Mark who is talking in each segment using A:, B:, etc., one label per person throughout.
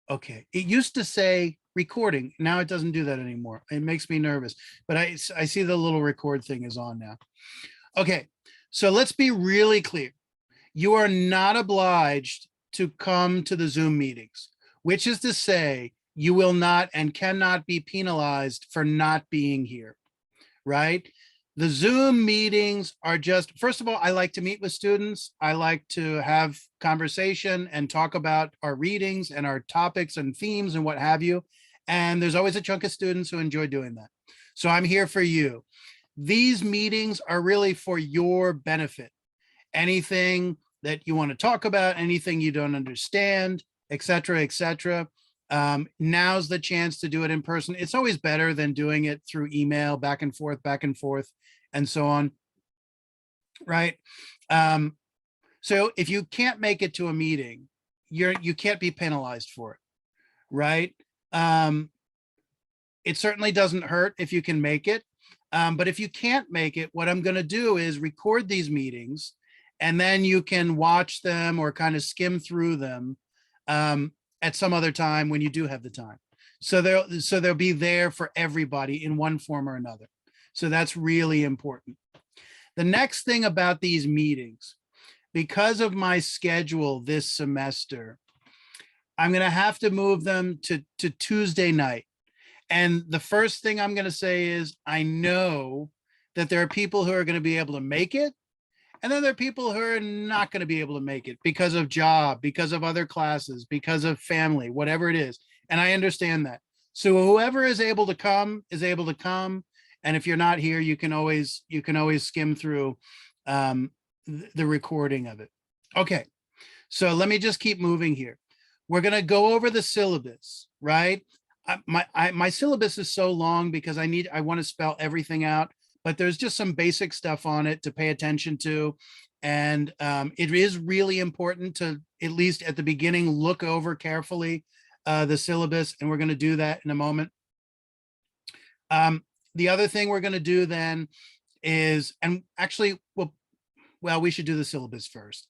A: Okay. It used to say recording. Now it doesn't do that anymore. It makes me nervous, but I see the little record thing is on now. Okay. So let's be really clear. You are not obliged to come to the Zoom meetings, which is to say you will not and cannot be penalized for not being here, right? The Zoom meetings are just, first of all, I like to meet with students. I like to have conversation and talk about our readings and our topics and themes and what have you. And there's always a chunk of students who enjoy doing that. So I'm here for you. These meetings are really for your benefit. Anything that you want to talk about, anything you don't understand, et cetera, et cetera. Now's the chance to do it in person. It's always better than doing it through email, back and forth, and so on, right? So if you can't make it to a meeting, you can't be penalized for it, right? It certainly doesn't hurt if you can make it. But if you can't make it, what I'm going to do is record these meetings, and then you can watch them or kind of skim through them at some other time when you do have the time. So they'll be there for everybody in one form or another. So that's really important. The next thing about these meetings, because of my schedule this semester, I'm going to have to move them to Tuesday night. And the first thing I'm going to say is I know that there are people who are going to be able to make it. And then there are people who are not going to be able to make it because of job, because of other classes, because of family, whatever it is. And I understand that. So whoever is able to come is able to come. And if you're not here, you can always skim through the recording of it. Okay. So let me just keep moving here. We're going to go over the syllabus, right? My syllabus is so long because I want to spell everything out, but there's just some basic stuff on it to pay attention to. And it is really important to, at least at the beginning, look over carefully the syllabus. And we're going to do that in a moment. The other thing we're going to do then is, and actually, well, we should do the syllabus first.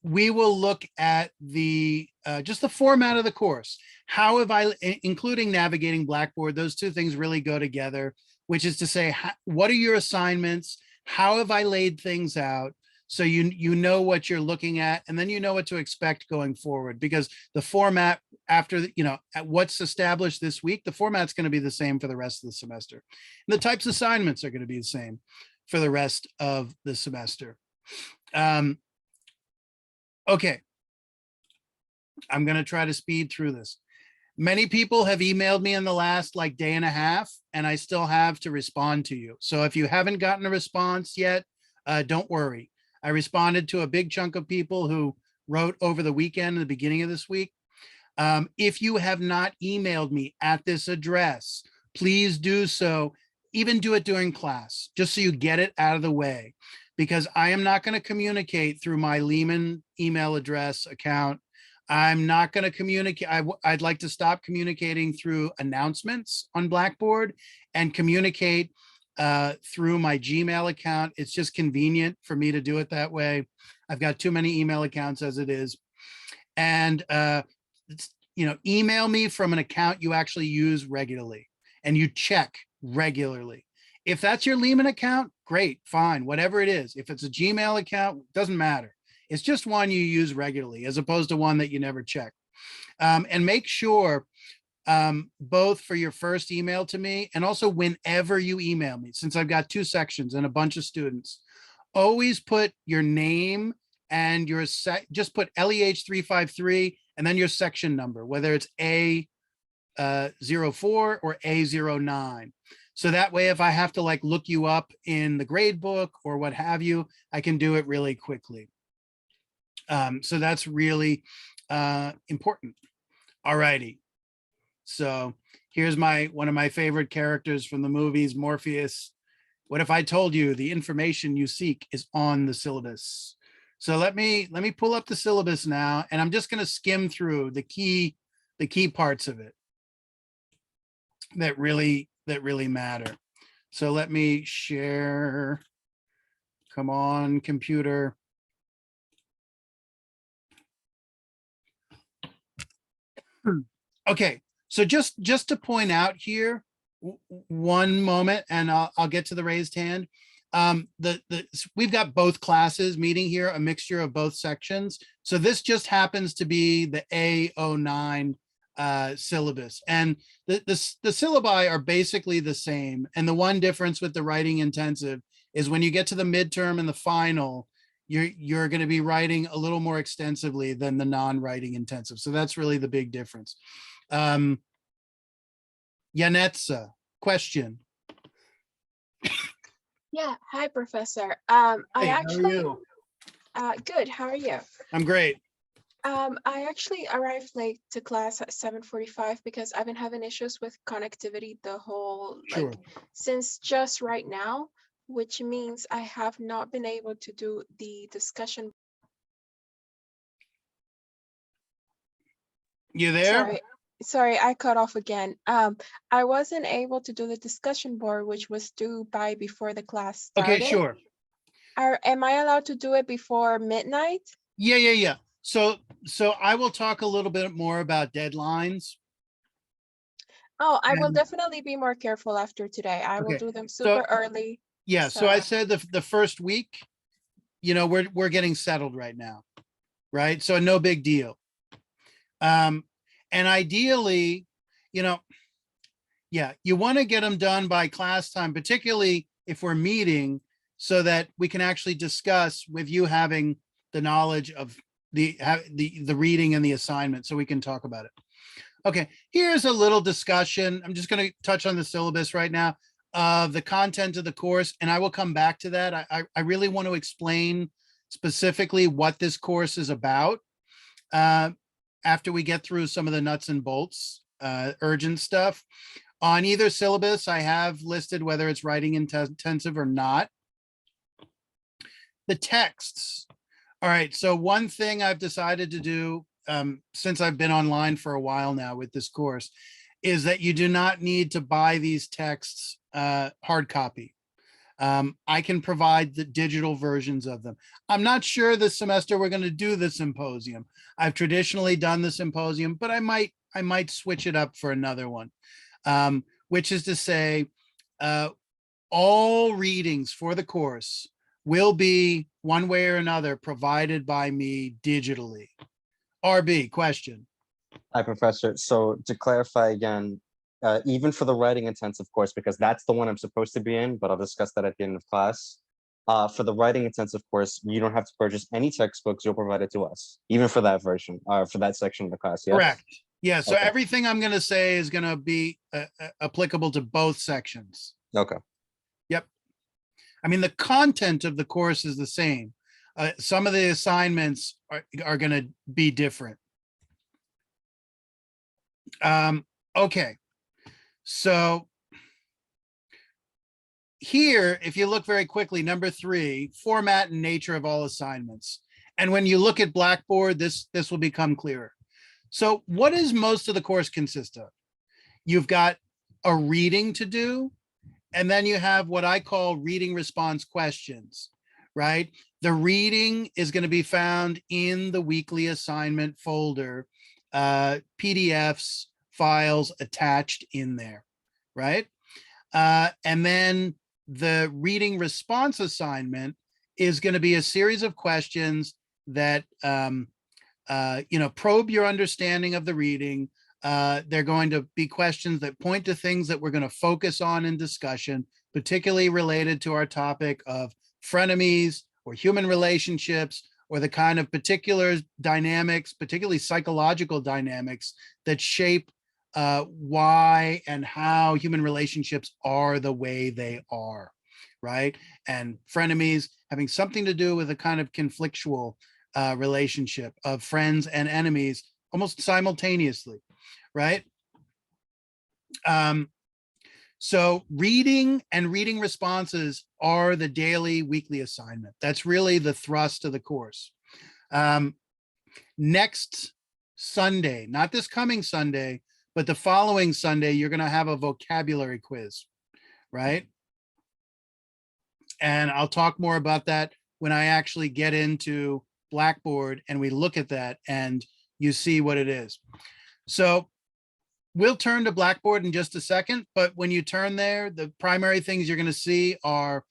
A: We will look at the just the format of the course. How have I, including navigating Blackboard, those two things really go together, which is to say, what are your assignments? How have I laid things out? So you know what you're looking at, and then you know what to expect going forward, because the format after, at what's established this week, the format's going to be the same for the rest of the semester. And the types of assignments are going to be the same for the rest of the semester. Okay, I'm going to try to speed through this. Many people have emailed me in the last day and a half, and I still have to respond to you. So if you haven't gotten a response yet, don't worry. I responded to a big chunk of people who wrote over the weekend and the beginning of this week. If you have not emailed me at this address, please do so. Even do it during class, just so you get it out of the way, because I am not going to communicate through my Lehman email address account. I'm not going to communicate. I'd like to stop communicating through announcements on Blackboard and communicate through my Gmail account. It's just convenient for me to do it that way. I've got too many email accounts as it is. And, email me from an account you actually use regularly and you check regularly. If that's your Lehman account, great, fine, whatever it is. If it's a Gmail account, doesn't matter. It's just one you use regularly as opposed to one that you never check. And make sure both for your first email to me and also whenever you email me, since I've got two sections and a bunch of students, always put your name and your just put LEH 353 and then your section number, whether it's A04 or A09. So that way, if I have to look you up in the grade book or what have you, I can do it really quickly. So that's really important. All righty. So here's one of my favorite characters from the movies, Morpheus. What if I told you the information you seek is on the syllabus? So let me pull up the syllabus now, and I'm just going to skim through the key parts of it that really matter. So let me share. Come on, computer. Okay, so just to point out here, one moment, and I'll get to the raised hand. We've got both classes meeting here, a mixture of both sections. So this just happens to be the A09 syllabus, and the syllabi are basically the same. And the one difference with the writing intensive is when you get to the midterm and the final, you're going to be writing a little more extensively than the non-writing intensive. So that's really the big difference. Yanetsa, question.
B: Yeah, hi, Professor.
A: Hey, how are you?
B: Good. How are you?
A: I'm great.
B: I actually arrived late to class at 7:45 because I've been having issues with connectivity the whole,
A: Sure.
B: since just right now, which means I have not been able to do the discussion.
A: You there?
B: Sorry, I cut off again. I wasn't able to do the discussion board, which was due by before the class started.
A: Okay, sure.
B: Am I allowed to do it before midnight?
A: Yeah. So I will talk a little bit more about deadlines.
B: Oh, I will
A: And-
B: definitely be more careful after today. I will
A: Okay,
B: do them super early.
A: Yeah, so I
B: So-
A: said the first week, we're getting settled right now, right? So no big deal. And ideally, yeah, you want to get them done by class time, particularly if we're meeting, so that we can actually discuss with you having the knowledge of the reading and the assignment, so we can talk about it. Okay, here's a little discussion. I'm just going to touch on the syllabus right now of the content of the course, and I will come back to that. I really want to explain specifically what this course is about after we get through some of the nuts and bolts, urgent stuff. On either syllabus, I have listed whether it's writing intensive or not. The texts. All right, so one thing I've decided to do since I've been online for a while now with this course is that you do not need to buy these texts hard copy. I can provide the digital versions of them. I'm not sure this semester we're going to do the symposium. I've traditionally done the symposium, but I might switch it up for another one. Which is to say, all readings for the course will be one way or another provided by me digitally. RB, question.
C: Hi, Professor. So to clarify again, even for the writing intensive course, because that's the one I'm supposed to be in, but I'll discuss that at the end of class. For the writing intensive course, you don't have to purchase any textbooks. You'll provide it to us, even for that version, for that section of the class. Yes?
A: Correct. Yeah, so
C: Okay.
A: everything I'm going to say is going to be applicable to both sections.
C: Okay.
A: Yep. I mean, the content of the course is the same. Some of the assignments are going to be different. Okay. So here, if you look very quickly, number 3, format and nature of all assignments. And when you look at Blackboard, this will become clearer. So what does most of the course consist of? You've got a reading to do, and then you have what I call reading response questions, right? The reading is going to be found in the weekly assignment folder, PDFs, files attached in there, right? And then the reading response assignment is going to be a series of questions that probe your understanding of the reading. They're going to be questions that point to things that we're going to focus on in discussion, particularly related to our topic of frenemies or human relationships, or the kind of particular dynamics, particularly psychological dynamics that shape why and how human relationships are the way they are, right? And frenemies having something to do with a kind of conflictual relationship of friends and enemies almost simultaneously, right? So reading and reading responses are the daily, weekly assignment. That's really the thrust of the course. Next Sunday, not this coming Sunday, but the following Sunday, you're going to have a vocabulary quiz, right? And I'll talk more about that when I actually get into Blackboard and we look at that and you see what it is. So we'll turn to Blackboard in just a second, but when you turn there, the primary things you're going to see are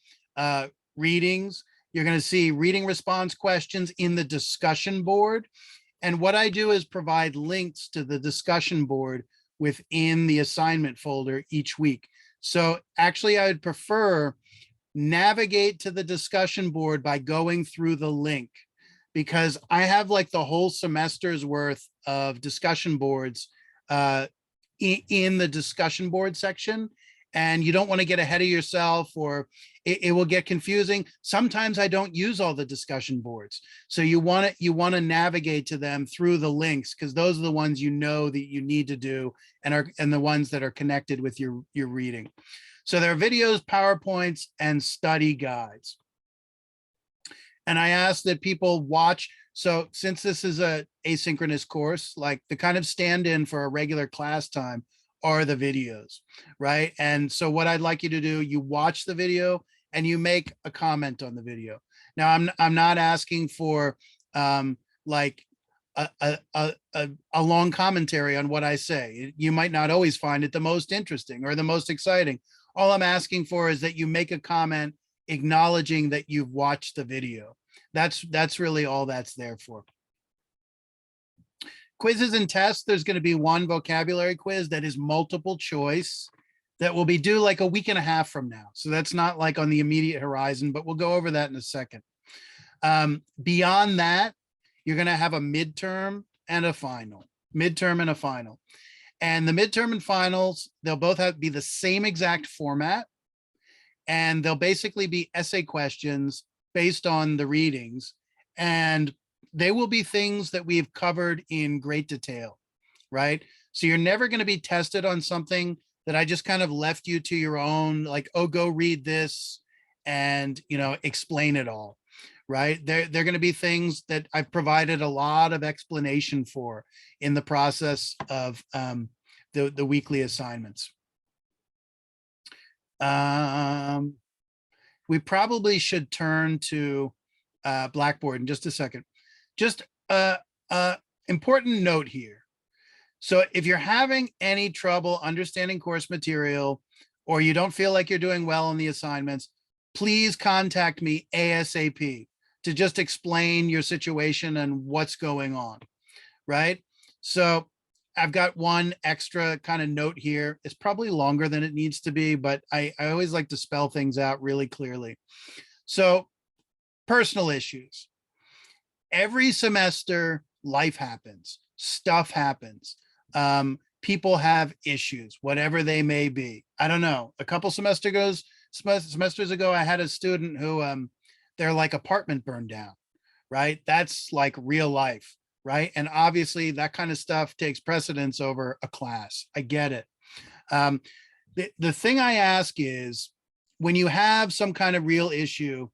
A: readings. You're going to see reading response questions in the discussion board. And what I do is provide links to the discussion board within the assignment folder each week. So actually, I would prefer navigate to the discussion board by going through the link, because I have like the whole semester's worth of discussion boards in the discussion board section. And you don't want to get ahead of yourself, or it will get confusing. Sometimes I don't use all the discussion boards. So you want to navigate to them through the links, because those are the ones you know that you need to do and the ones that are connected with your reading. So there are videos, PowerPoints, and study guides. And I ask that people watch. So since this is a asynchronous course, like the kind of stand-in for a regular class time are the videos, right? And so what I'd like you to do, you watch the video and you make a comment on the video. Now, I'm not asking for like a long commentary on what I say. You might not always find it the most interesting or the most exciting. All I'm asking for is that you make a comment acknowledging that you've watched the video. That's really all that's there for. Quizzes and tests, there's going to be one vocabulary quiz that is multiple choice that will be due like a week and a half from now. So that's not like on the immediate horizon, but we'll go over that in a second. Beyond that, you're going to have a midterm and a final. Midterm and a final. And the midterm and finals, they'll both be the same exact format. And they'll basically be essay questions based on the readings. And they will be things that we've covered in great detail, right? So you're never going to be tested on something that I just kind of left you to your own, like, oh, go read this and, you know, explain it all, right? They're going to be things that I've provided a lot of explanation for in the process of the weekly assignments. We probably should turn to Blackboard in just a second. Just important note here. So if you're having any trouble understanding course material, or you don't feel like you're doing well on the assignments, please contact me ASAP to just explain your situation and what's going on, right? So I've got one extra kind of note here. It's probably longer than it needs to be, but I always like to spell things out really clearly. So personal issues. Every semester, life happens, stuff happens. People have issues, whatever they may be. I don't know. A couple semesters ago, I had a student who their like apartment burned down, right? That's like real life, right? And obviously that kind of stuff takes precedence over a class. I get it. The thing I ask is, when you have some kind of real issue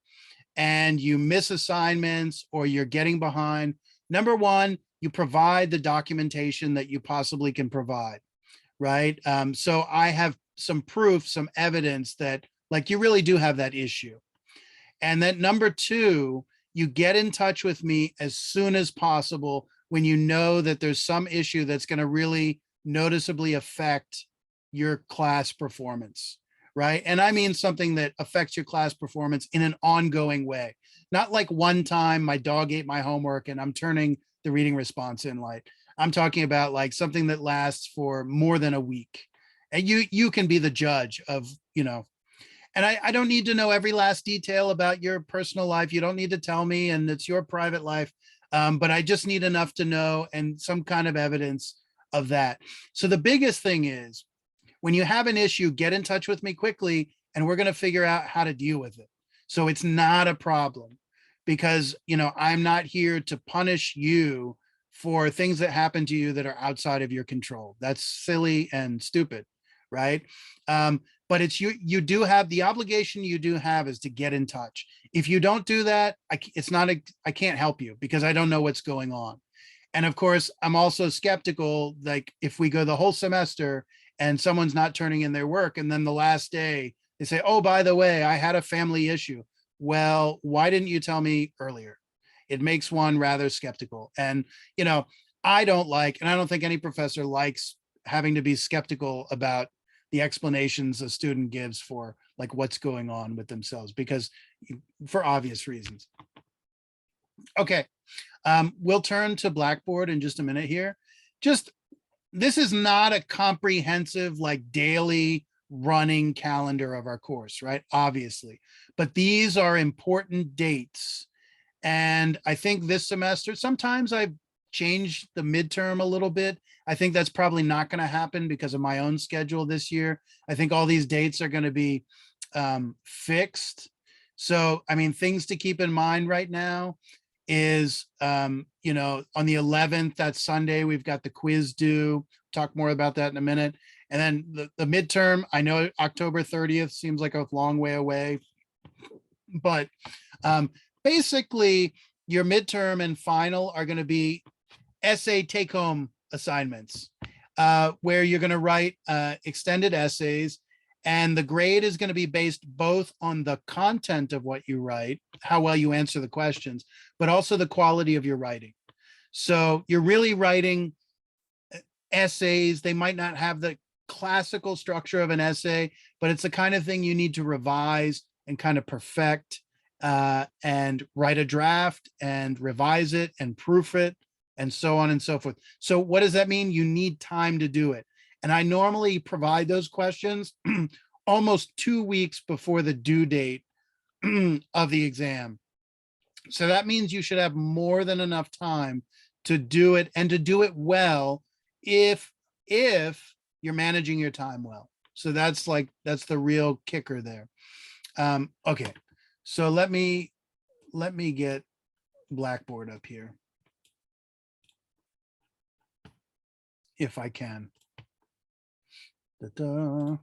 A: and you miss assignments or you're getting behind, number one, you provide the documentation that you possibly can provide, right? So I have some proof, some evidence that like you really do have that issue. And then number two, you get in touch with me as soon as possible when you know that there's some issue that's going to really noticeably affect your class performance, right? And I mean something that affects your class performance in an ongoing way, not like one time my dog ate my homework and I'm turning the reading response in light. I'm talking about like something that lasts for more than a week. And you can be the judge of, you know, and I don't need to know every last detail about your personal life. You don't need to tell me, and it's your private life. But I just need enough to know and some kind of evidence of that. So the biggest thing is, when you have an issue, get in touch with me quickly and we're going to figure out how to deal with it. So it's not a problem, because, you know, I'm not here to punish you for things that happen to you that are outside of your control. That's silly and stupid, right? But it's you do have the obligation you do have is to get in touch. If you don't do that, I can't help you because I don't know what's going on. And of course, I'm also skeptical, like if we go the whole semester and someone's not turning in their work, and then the last day they say, oh, by the way, I had a family issue. Well, why didn't you tell me earlier? It makes one rather skeptical. And, you know, I don't like, and I don't think any professor likes having to be skeptical about the explanations a student gives for like what's going on with themselves, because for obvious reasons. Okay, we'll turn to Blackboard in just a minute here. Just, this is not a comprehensive, like daily running calendar of our course, right? Obviously, but these are important dates. And I think this semester, sometimes I've changed the midterm a little bit. I think that's probably not going to happen because of my own schedule this year. I think all these dates are going to be fixed. So, I mean, things to keep in mind right now is, you know, on the 11th, that's Sunday, we've got the quiz due. Talk more about that in a minute. And then the midterm, I know October 30th seems like a long way away, but basically your midterm and final are going to be essay take-home assignments, where you're going to write extended essays, and the grade is going to be based both on the content of what you write, how well you answer the questions, but also the quality of your writing. So you're really writing essays. They might not have the classical structure of an essay, but it's the kind of thing you need to revise and kind of perfect, and write a draft and revise it and proof it and so on and so forth. So what does that mean? You need time to do it. And I normally provide those questions almost 2 weeks before the due date of the exam. So that means you should have more than enough time to do it, and to do it well if you're managing your time well. So that's the real kicker there. Okay, so let me get Blackboard up here, if I can. Ta-da.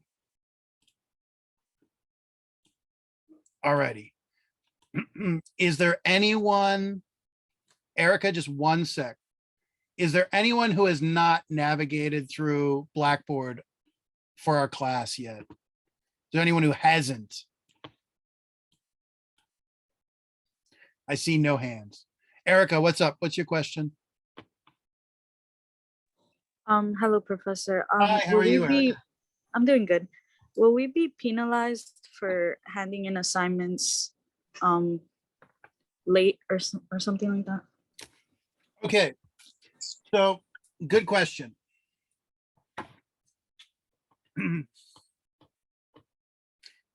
A: Alrighty. Is there anyone, Erica, just one sec. Is there anyone who has not navigated through Blackboard for our class yet? Is there anyone who hasn't? I see no hands. Erica, what's up? What's your question?
D: Hello, Professor.
A: Hi, how
D: will
A: are
D: we
A: you,
D: be-
A: Erica?
D: I'm doing good. Will we be penalized for handing in assignments late or something like that?
A: Okay, so good question.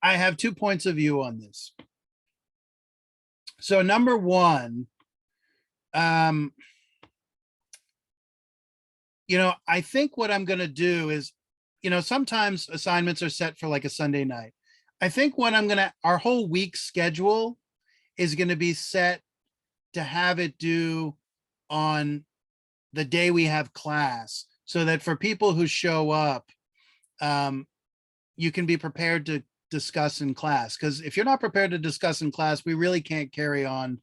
A: I have 2 points of view on this. So number one, you know, I think what I'm going to do is, you know, sometimes assignments are set for like a Sunday night. I think what our whole week schedule is going to be set to have it due on the day we have class, so that for people who show up, you can be prepared to discuss in class. Because if you're not prepared to discuss in class, we really can't carry on.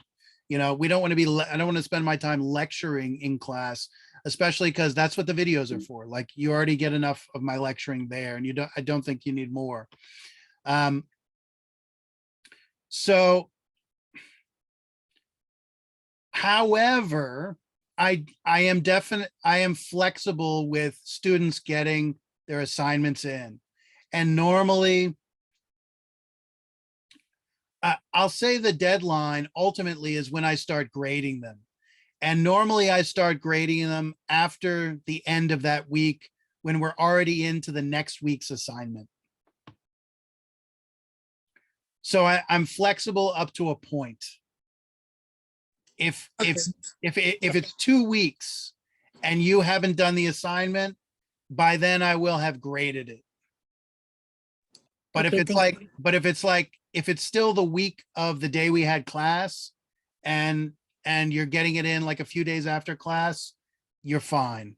A: You know, we don't want to be, I don't want to spend my time lecturing in class, especially because that's what the videos are for. Like, you already get enough of my lecturing there, and I don't think you need more. So, however, I am flexible with students getting their assignments in. And normally, I'll say the deadline ultimately is when I start grading them. And normally I start grading them after the end of that week, when we're already into the next week's assignment. So I'm flexible up to a point. If it's 2 weeks and you haven't done the assignment, by then I will have graded it. But
D: Okay,
A: if it's still the week of the day we had class, and you're getting it in like a few days after class, you're fine.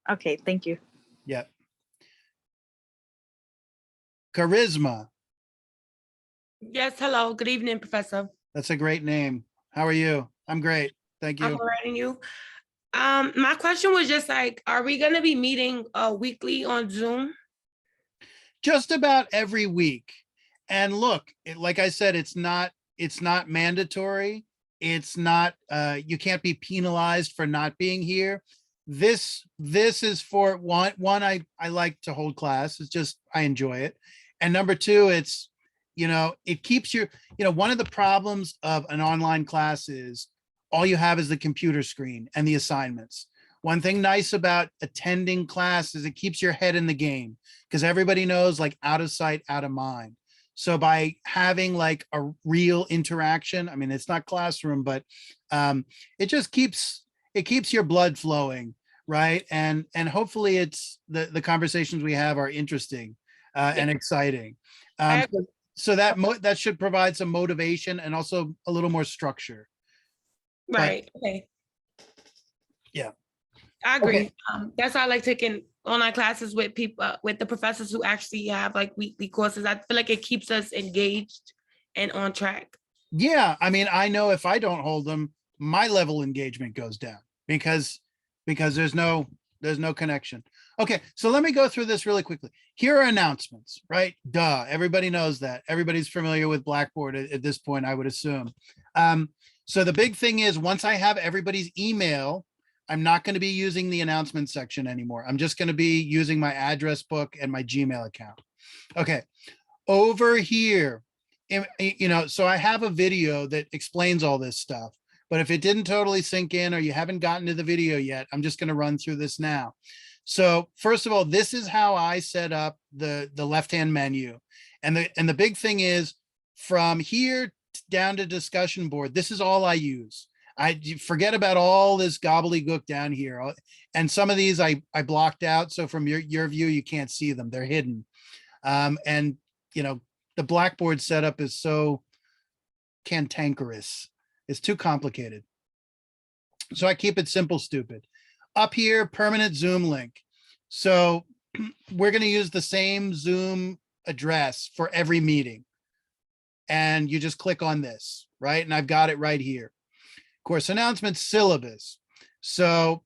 D: Okay, thank you.
A: Yep. Charisma,
E: Yes, hello. Good evening, Professor.
A: that's a great name. How are you? I'm great. Thank
E: I'm
A: you.
E: all right, and you? My question was just like, are we gonna be meeting weekly on Zoom?
A: Just about every week. And look, like I said, it's not mandatory, it's not, you can't be penalized for not being here. This is for one, I like to hold class. It's just, I enjoy it. And number two, it's, it keeps you, one of the problems of an online class is all you have is the computer screen and the assignments. One thing nice about attending class is it keeps your head in the game, because everybody knows, like, out of sight, out of mind. So by having like a real interaction, I mean, it's not classroom, but it just keeps your blood flowing, right? And hopefully it's the conversations we have are interesting and exciting.
E: I
A: So that should provide some motivation and also a little more structure.
E: Right, okay.
A: Yeah.
E: I agree.
A: Okay.
E: That's why I like taking online classes with people, with the professors who actually have like weekly courses. I feel like it keeps us engaged and on track.
A: Yeah, I mean, I know if I don't hold them, my level of engagement goes down because there's no connection. Okay, so let me go through this really quickly. Here are announcements, right? Duh, everybody knows that. Everybody's familiar with Blackboard at this point, I would assume. So the big thing is, once I have everybody's email, I'm not going to be using the announcement section anymore. I'm just going to be using my address book and my Gmail account. Okay, over here, so I have a video that explains all this stuff, but if it didn't totally sink in or you haven't gotten to the video yet, I'm just going to run through this now. So first of all, this is how I set up the left-hand menu. And the big thing is, from here down to discussion board, this is all I use. I forget about all this gobbledygook down here. And some of these I blocked out. So from your view, you can't see them. They're hidden. And, the Blackboard setup is so cantankerous. It's too complicated. So I keep it simple, stupid. Up here, permanent Zoom link. So we're going to use the same Zoom address for every meeting. And you just click on this, right? And I've got it right here. Course announcements, syllabus. So,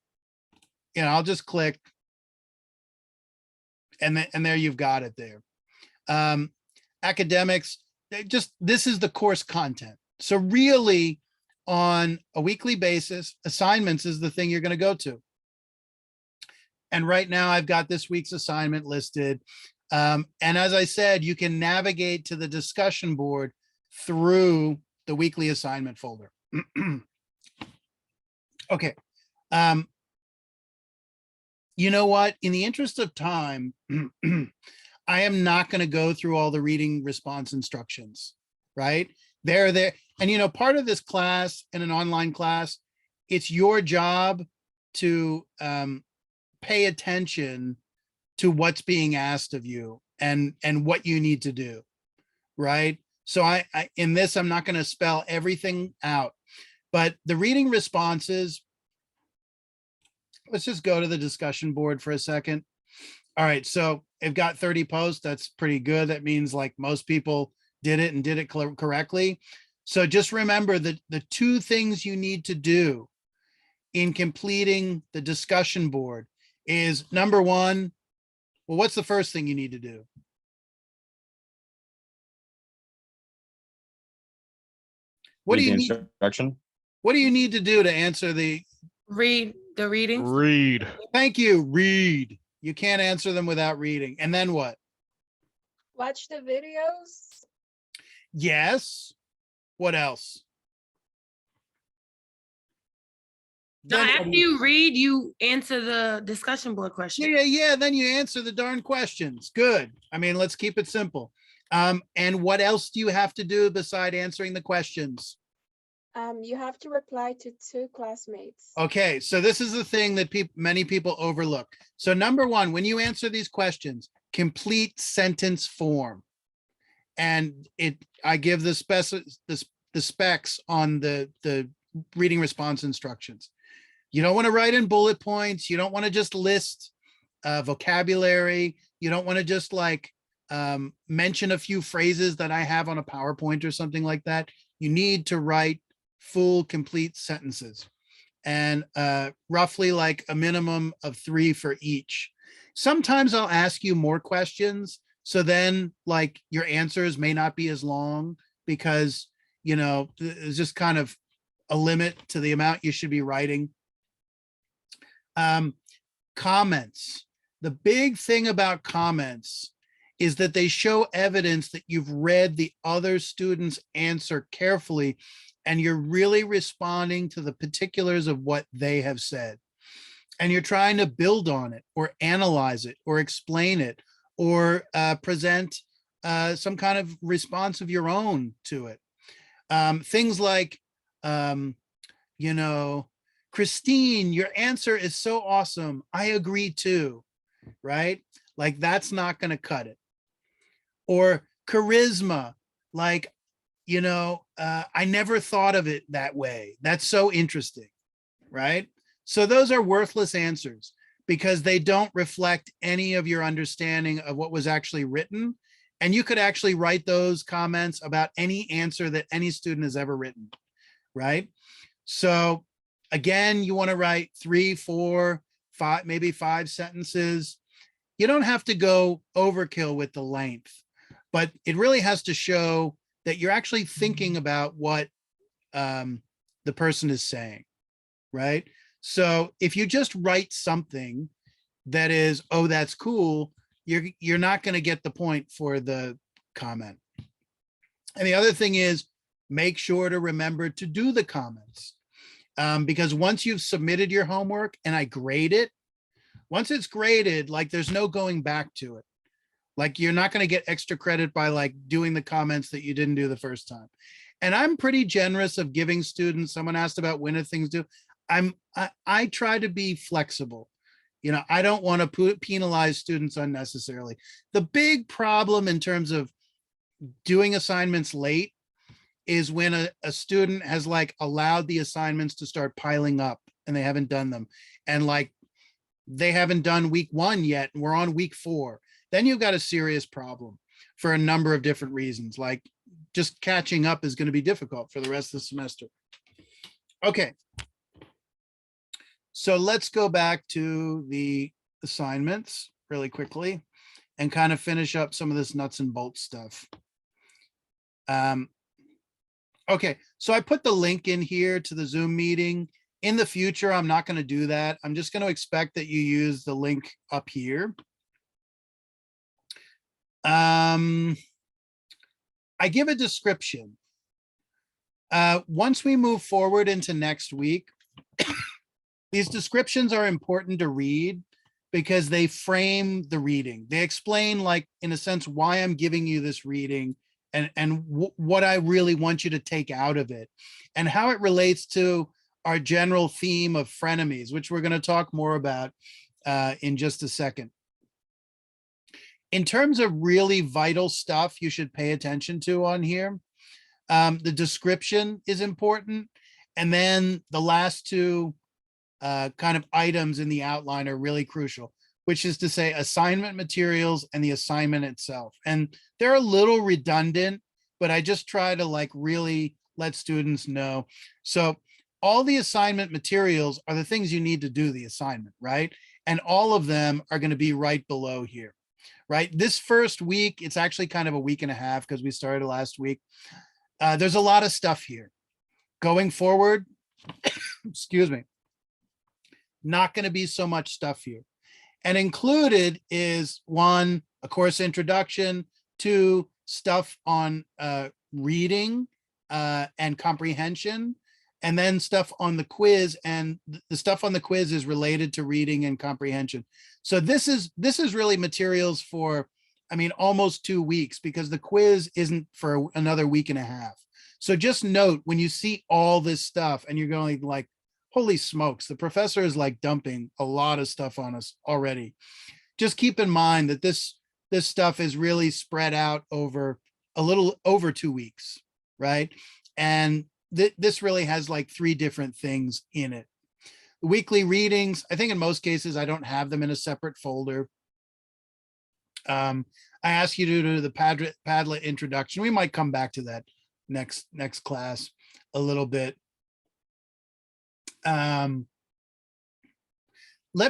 A: I'll just click. And there you've got it there. Academics, this is the course content. So really, on a weekly basis, assignments is the thing you're going to go to. And right now I've got this week's assignment listed. And as I said, you can navigate to the discussion board through the weekly assignment folder. Okay. You know what? In the interest of time, I am not going to go through all the reading response instructions, right? They're there. And, part of this class in an online class, it's your job to pay attention to what's being asked of you and what you need to do, right? So I in this, I'm not going to spell everything out, but the reading responses, let's just go to the discussion board for a second. All right, so I've got 30 posts. That's pretty good. That means like most people did it and did it correctly. So just remember that the two things you need to do in completing the discussion board is, number one, well, what's the first thing you need to do? What do
C: Read
A: you
C: the
A: need?
C: instruction.
A: What do you need to do to answer the?
E: Read the readings.
F: Read.
A: Thank you. Read. You can't answer them without reading. And then what?
B: Watch the videos.
A: Yes. What else?
E: Now,
A: Then what
E: after
A: do you-
E: you read, you answer the discussion board question.
A: Yeah. Then you answer the darn questions. Good. I mean, let's keep it simple. And what else do you have to do beside answering the questions?
B: You have to reply to 2 classmates.
A: Okay, so this is the thing that many people overlook. So number one, when you answer these questions, complete sentence form. And I give the specs on the reading response instructions. You don't want to write in bullet points. You don't want to just list vocabulary. You don't want to just like mention a few phrases that I have on a PowerPoint or something like that. You need to write full, complete sentences, and roughly like a minimum of 3 for each. Sometimes I'll ask you more questions. So then like your answers may not be as long because, it's just kind of a limit to the amount you should be writing. Comments. The big thing about comments is that they show evidence that you've read the other student's answer carefully and you're really responding to the particulars of what they have said. And you're trying to build on it or analyze it or explain it or present some kind of response of your own to it. Things like, you know, Christine, your answer is so awesome. I agree too, right? Like that's not going to cut it. Or charisma, like, you know, I never thought of it that way. That's so interesting, right? So those are worthless answers because they don't reflect any of your understanding of what was actually written. And you could actually write those comments about any answer that any student has ever written, right? So again, you want to write 3, 4, 5, maybe 5 sentences. You don't have to go overkill with the length, but it really has to show that you're actually thinking about what the person is saying, right? So if you just write something that is, oh, that's cool, you're not going to get the point for the comment. And the other thing is make sure to remember to do the comments. Because once you've submitted your homework and I grade it, once it's graded, like there's no going back to it. Like you're not going to get extra credit by like doing the comments that you didn't do the first time. And I'm pretty generous of giving students, someone asked about when are things due. I try to be flexible. You know, I don't want to penalize students unnecessarily. The big problem in terms of doing assignments late is when a student has like allowed the assignments to start piling up and they haven't done them. And like they haven't done week 1 yet and we're on week 4. Then you've got a serious problem for a number of different reasons. Like just catching up is going to be difficult for the rest of the semester. Okay. So let's go back to the assignments really quickly and kind of finish up some of this nuts and bolts stuff. Okay, so I put the link in here to the Zoom meeting. In the future, I'm not going to do that. I'm just going to expect that you use the link up here. I give a description. Once we move forward into next week, these descriptions are important to read because they frame the reading. They explain, like, in a sense, why I'm giving you this reading and what I really want you to take out of it and how it relates to our general theme of frenemies, which we're going to talk more about in just a second. In terms of really vital stuff you should pay attention to on here, the description is important. And then the last 2 kind of items in the outline are really crucial, which is to say assignment materials and the assignment itself. And they're a little redundant, but I just try to like really let students know. So all the assignment materials are the things you need to do the assignment, right? And all of them are going to be right below here, right? This first week, it's actually kind of a week and a half because we started last week. There's a lot of stuff here. Going forward, excuse me, not going to be so much stuff here. And included is 1, a course introduction, 2, stuff on reading and comprehension, and then stuff on the quiz. And the stuff on the quiz is related to reading and comprehension. So this is really materials for, I mean, almost 2 weeks because the quiz isn't for another week and a half. So just note when you see all this stuff and you're going like, holy smokes, the professor is like dumping a lot of stuff on us already. Just keep in mind that this stuff is really spread out over a little over 2 weeks, right? And this really has like 3 different things in it. Weekly readings, I think in most cases, I don't have them in a separate folder. I ask you to do the Padlet introduction. We might come back to that next class a little bit. Let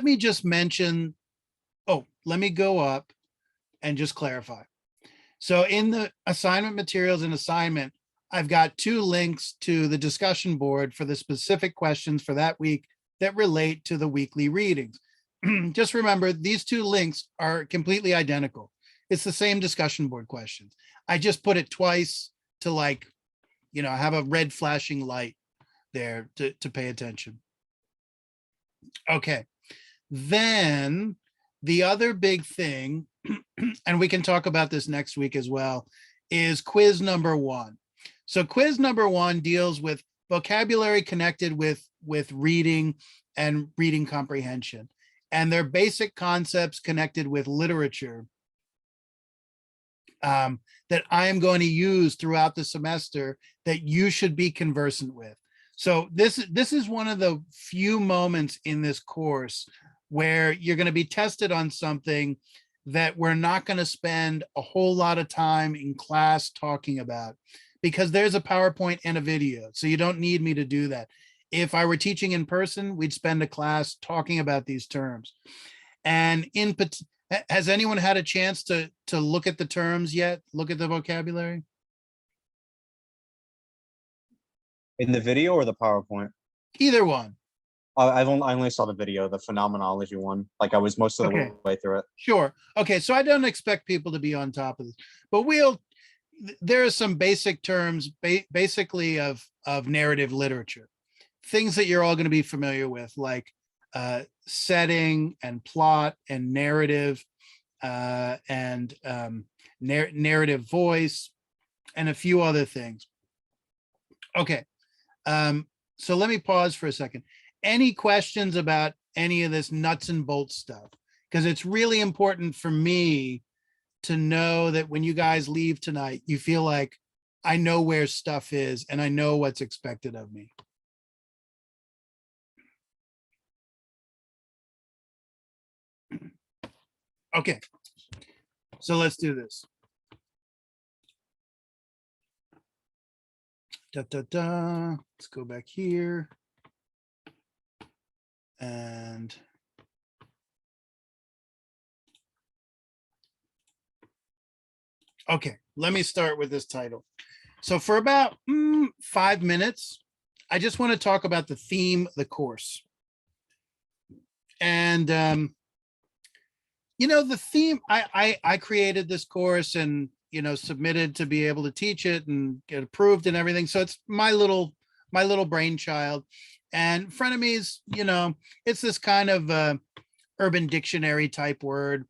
A: me just mention, let me go up and just clarify. So in the assignment materials and assignment, I've got 2 links to the discussion board for the specific questions for that week that relate to the weekly readings. Just remember, these 2 links are completely identical. It's the same discussion board questions. I just put it twice to, like, have a red flashing light there to pay attention. Okay. Then the other big thing, and we can talk about this next week as well, is quiz number 1. So quiz number 1 deals with vocabulary connected with reading and reading comprehension, and their basic concepts connected with literature that I am going to use throughout the semester that you should be conversant with. So this is one of the few moments in this course where you're going to be tested on something that we're not going to spend a whole lot of time in class talking about, because there's a PowerPoint and a video. So you don't need me to do that. If I were teaching in person, we'd spend a class talking about these terms. And has anyone had a chance to look at the terms yet? Look at the vocabulary?
C: In the video or the PowerPoint?
A: Either one.
C: I only saw the video, the phenomenology one. Like I was most of the
A: Okay.
C: way through it.
A: Sure. Okay, so I don't expect people to be on top of this, but there are some basic terms, basically of narrative literature, things that you're all going to be familiar with, like setting and plot and narrative and narrative voice and a few other things. Okay, so let me pause for a second. Any questions about any of this nuts and bolts stuff? Because it's really important for me to know that when you guys leave tonight, you feel like I know where stuff is and I know what's expected of me. Okay, so let's do this. Let's go back here. And okay, let me start with this title. So for about 5 minutes, I just want to talk about the theme of the course. And the theme, I created this course and submitted to be able to teach it and get approved and everything. So it's my little brainchild. And frenemies, it's this kind of urban dictionary type word.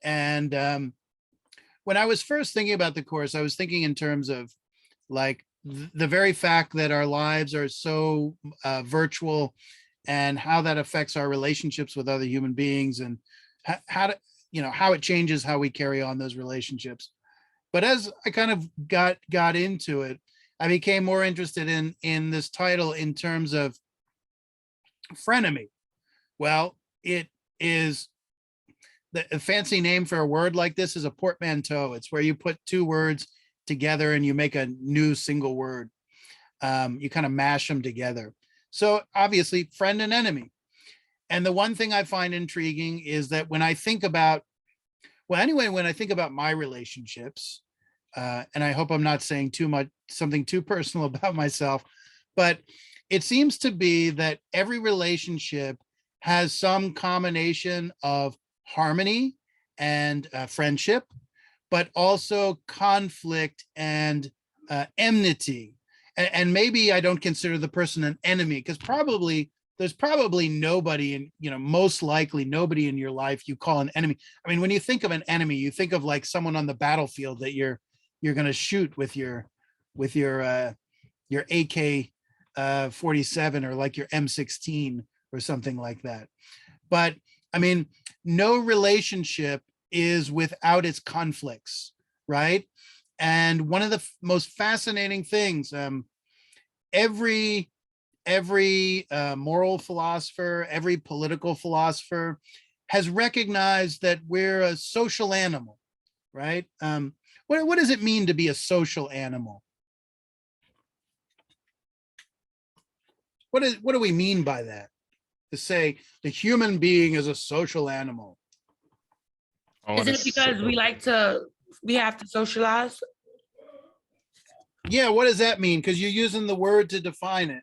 A: And when I was first thinking about the course, I was thinking in terms of like the very fact that our lives are so virtual and how that affects our relationships with other human beings and how it changes how we carry on those relationships. But as I kind of got into it, I became more interested in this title in terms of frenemy. Well, it is a fancy name for a word like this is a portmanteau. It's where you put 2 words together and you make a new single word. You kind of mash them together. So obviously, friend and enemy. And the one thing I find intriguing is that when I think about, when I think about my relationships, and I hope I'm not saying something too personal about myself, but it seems to be that every relationship has some combination of harmony and friendship, but also conflict and enmity. And maybe I don't consider the person an enemy, because there's probably nobody most likely nobody in your life you call an enemy. I mean, when you think of an enemy, you think of like someone on the battlefield that you're going to shoot with your AK 47 or like your M16 or something like that. But I mean, no relationship is without its conflicts, right? And one of the most fascinating things, every moral philosopher, every political philosopher has recognized that we're a social animal, right? What does it mean to be a social animal? What do we mean by that? To say the human being is a social animal.
E: Is it because we have to socialize?
A: Yeah, what does that mean? Because you're using the word to define it.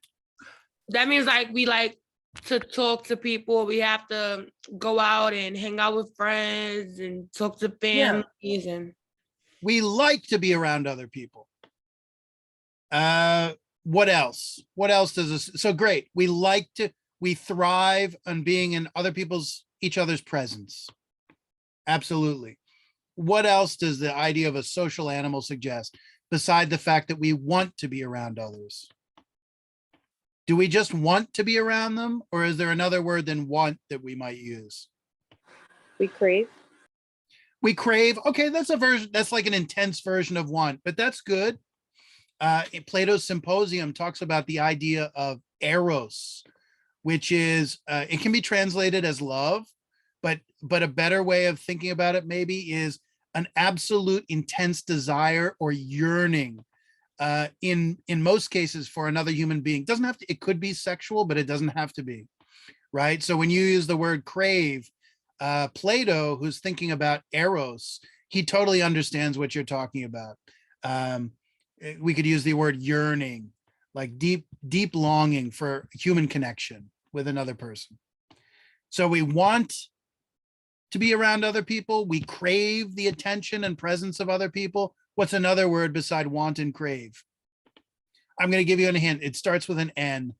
E: That means like we like to talk to people. We have to go out and hang out with friends and talk to families and
A: We like to be around other people. What else? What else does this? So great. We thrive on being in each other's presence. Absolutely. What else does the idea of a social animal suggest beside the fact that we want to be around others? Do we just want to be around them, or is there another word than want that we might use?
D: We crave.
A: We crave. Okay, that's a version. That's like an intense version of want, but that's good. Plato's Symposium talks about the idea of eros, which is it can be translated as love, but a better way of thinking about it maybe is an absolute intense desire or yearning in most cases for another human being. Doesn't have to, it could be sexual, but it doesn't have to be, right? So when you use the word crave, Plato, who's thinking about eros, he totally understands what you're talking about. We could use the word yearning, like deep longing for human connection with another person. So we want to be around other people. We crave the attention and presence of other people. What's another word beside want and crave? I'm going to give you a hint. It starts with an N.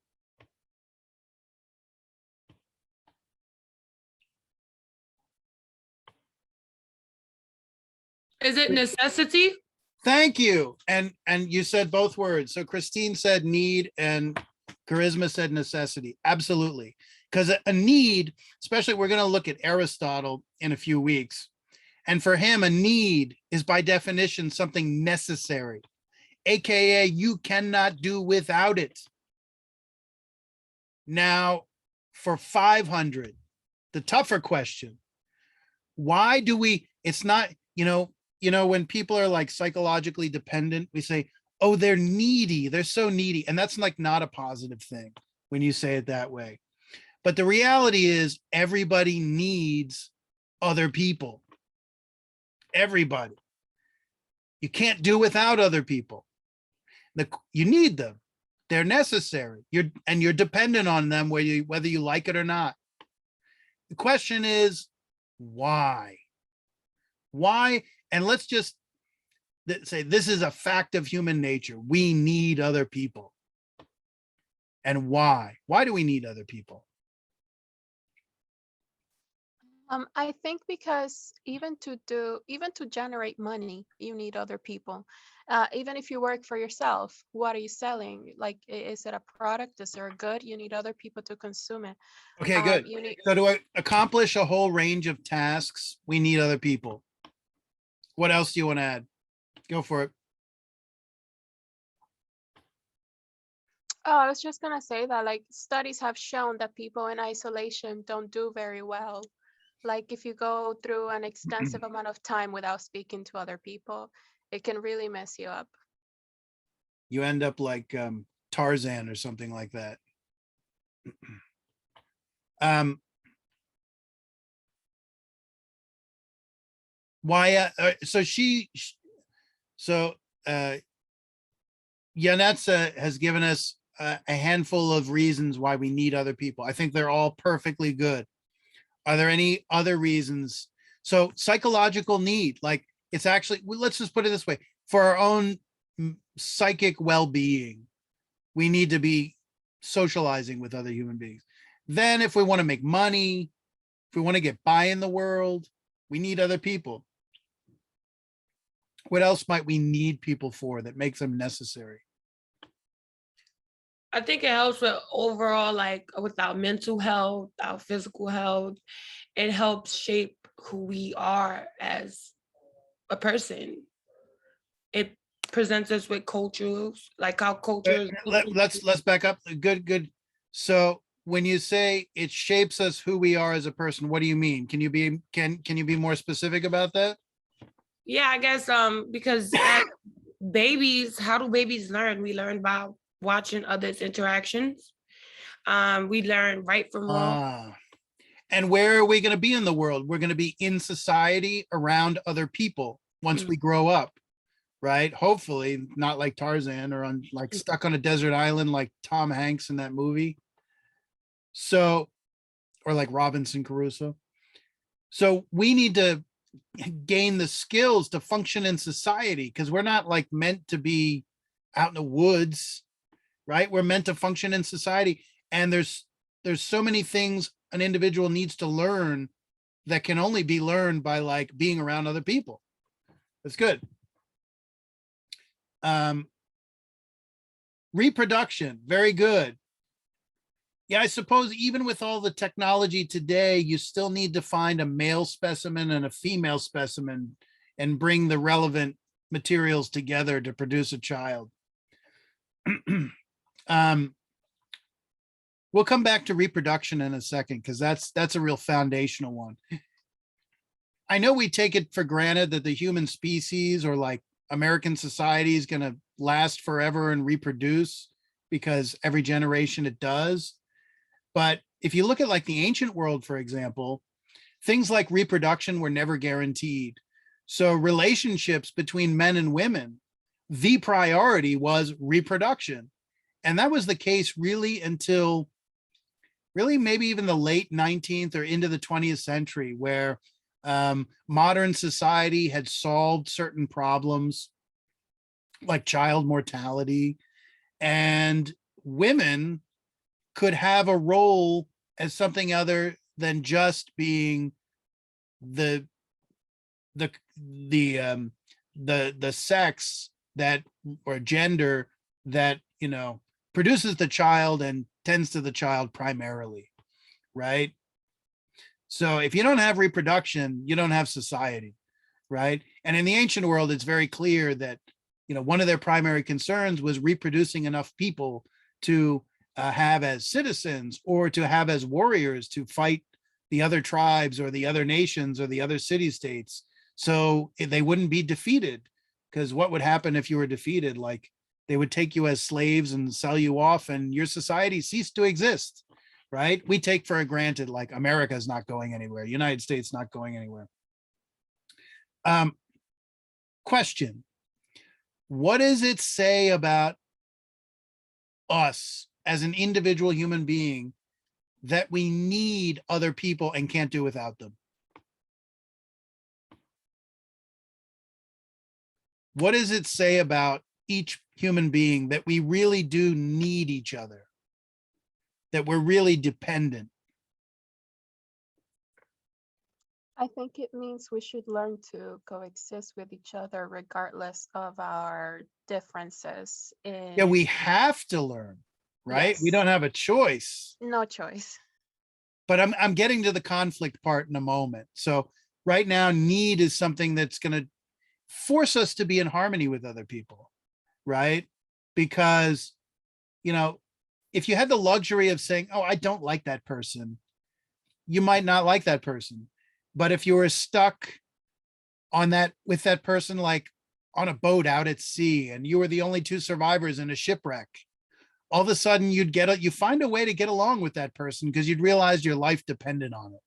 E: is it necessity?
A: Thank you. And you said both words. So Christine said need and Charisma said necessity. Absolutely. Because a need, especially we're going to look at Aristotle in a few weeks. And for him, a need is by definition something necessary, AKA you cannot do without it. Now, for 500, the tougher question, why do we, it's not, when people are like psychologically dependent, we say, oh, they're needy. They're so needy. And that's like not a positive thing when you say it that way. But the reality is everybody needs other people. Everybody. You can't do without other people. You need them. They're necessary. You're dependent on them whether you like it or not. The question is, why? Why? And let's just say this is a fact of human nature. We need other people. And why? Why do we need other people?
B: I think because even to generate money, you need other people. Even if you work for yourself, what are you selling? Like, is it a product? Is there a good? You need other people to consume it.
A: Okay, good.
B: You need,
A: So to accomplish a whole range of tasks, we need other people. What else do you want to add? Go for it.
B: oh, I was just gonna say that like studies have shown that people in isolation don't do very well. Like if you go through an extensive amount of time without speaking to other people, it can really mess you up.
A: You end up like Tarzan or something like that. Why? Yanetsa has given us a handful of reasons why we need other people. I think they're all perfectly good. Are there any other reasons? So psychological need, like it's actually, let's just put it this way, for our own psychic well-being, we need to be socializing with other human beings. Then if we want to make money, if we want to get by in the world, we need other people. What else might we need people for that makes them necessary?
E: I think it helps with overall, like with our mental health, our physical health. It helps shape who we are as a person. It presents us with cultures, like our cultures.
A: Let's back up. Good. So when you say it shapes us who we are as a person, what do you mean? Can you be more specific about that?
E: Yeah, I guess because as babies, how do babies learn? We learn by watching others' interactions. We learn right from wrong.
A: And where are we going to be in the world? We're going to be in society around other people once we grow up. right? Hopefully not like Tarzan or on like stuck on a desert island like Tom Hanks in that movie. So, or like Robinson Crusoe. So we need to gain the skills to function in society because we're not like meant to be out in the woods, right? We're meant to function in society. And there's so many things an individual needs to learn that can only be learned by like being around other people. That's good. Reproduction, very good. Yeah, I suppose even with all the technology today, you still need to find a male specimen and a female specimen and bring the relevant materials together to produce a child. We'll come back to reproduction in a second because that's a real foundational one. I know we take it for granted that the human species or like American society is going to last forever and reproduce because every generation it does. But if you look at like the ancient world, for example, things like reproduction were never guaranteed. So relationships between men and women, the priority was reproduction. And that was the case really until really maybe even the late 19th or into the 20th century, where modern society had solved certain problems like child mortality, and women could have a role as something other than just being the sex that or gender that, you know, produces the child and tends to the child primarily, right? So if you don't have reproduction, you don't have society, right? And in the ancient world, it's very clear that, you know, one of their primary concerns was reproducing enough people to have as citizens or to have as warriors to fight the other tribes or the other nations or the other city states. So they wouldn't be defeated, because what would happen if you were defeated? Like they would take you as slaves and sell you off and your society ceased to exist, right? We take for granted, like America is not going anywhere. United States not going anywhere. Question. What does it say about us as an individual human being that we need other people and can't do without them? What does it say about each human being that we really do need each other, that we're really dependent?
B: I think it means we should learn to coexist with each other regardless of our differences.
A: Yeah, we have to learn, right? We
B: Yes.
A: don't have a choice.
B: No choice.
A: But I'm getting to the conflict part in a moment. So right now, need is something that's going to force us to be in harmony with other people, right? Because, you know, if you had the luxury of saying, oh, I don't like that person, you might not like that person. But if you were stuck on that with that person, like on a boat out at sea, and you were the only two survivors in a shipwreck, all of a sudden you find a way to get along with that person because you'd realize your life depended on it,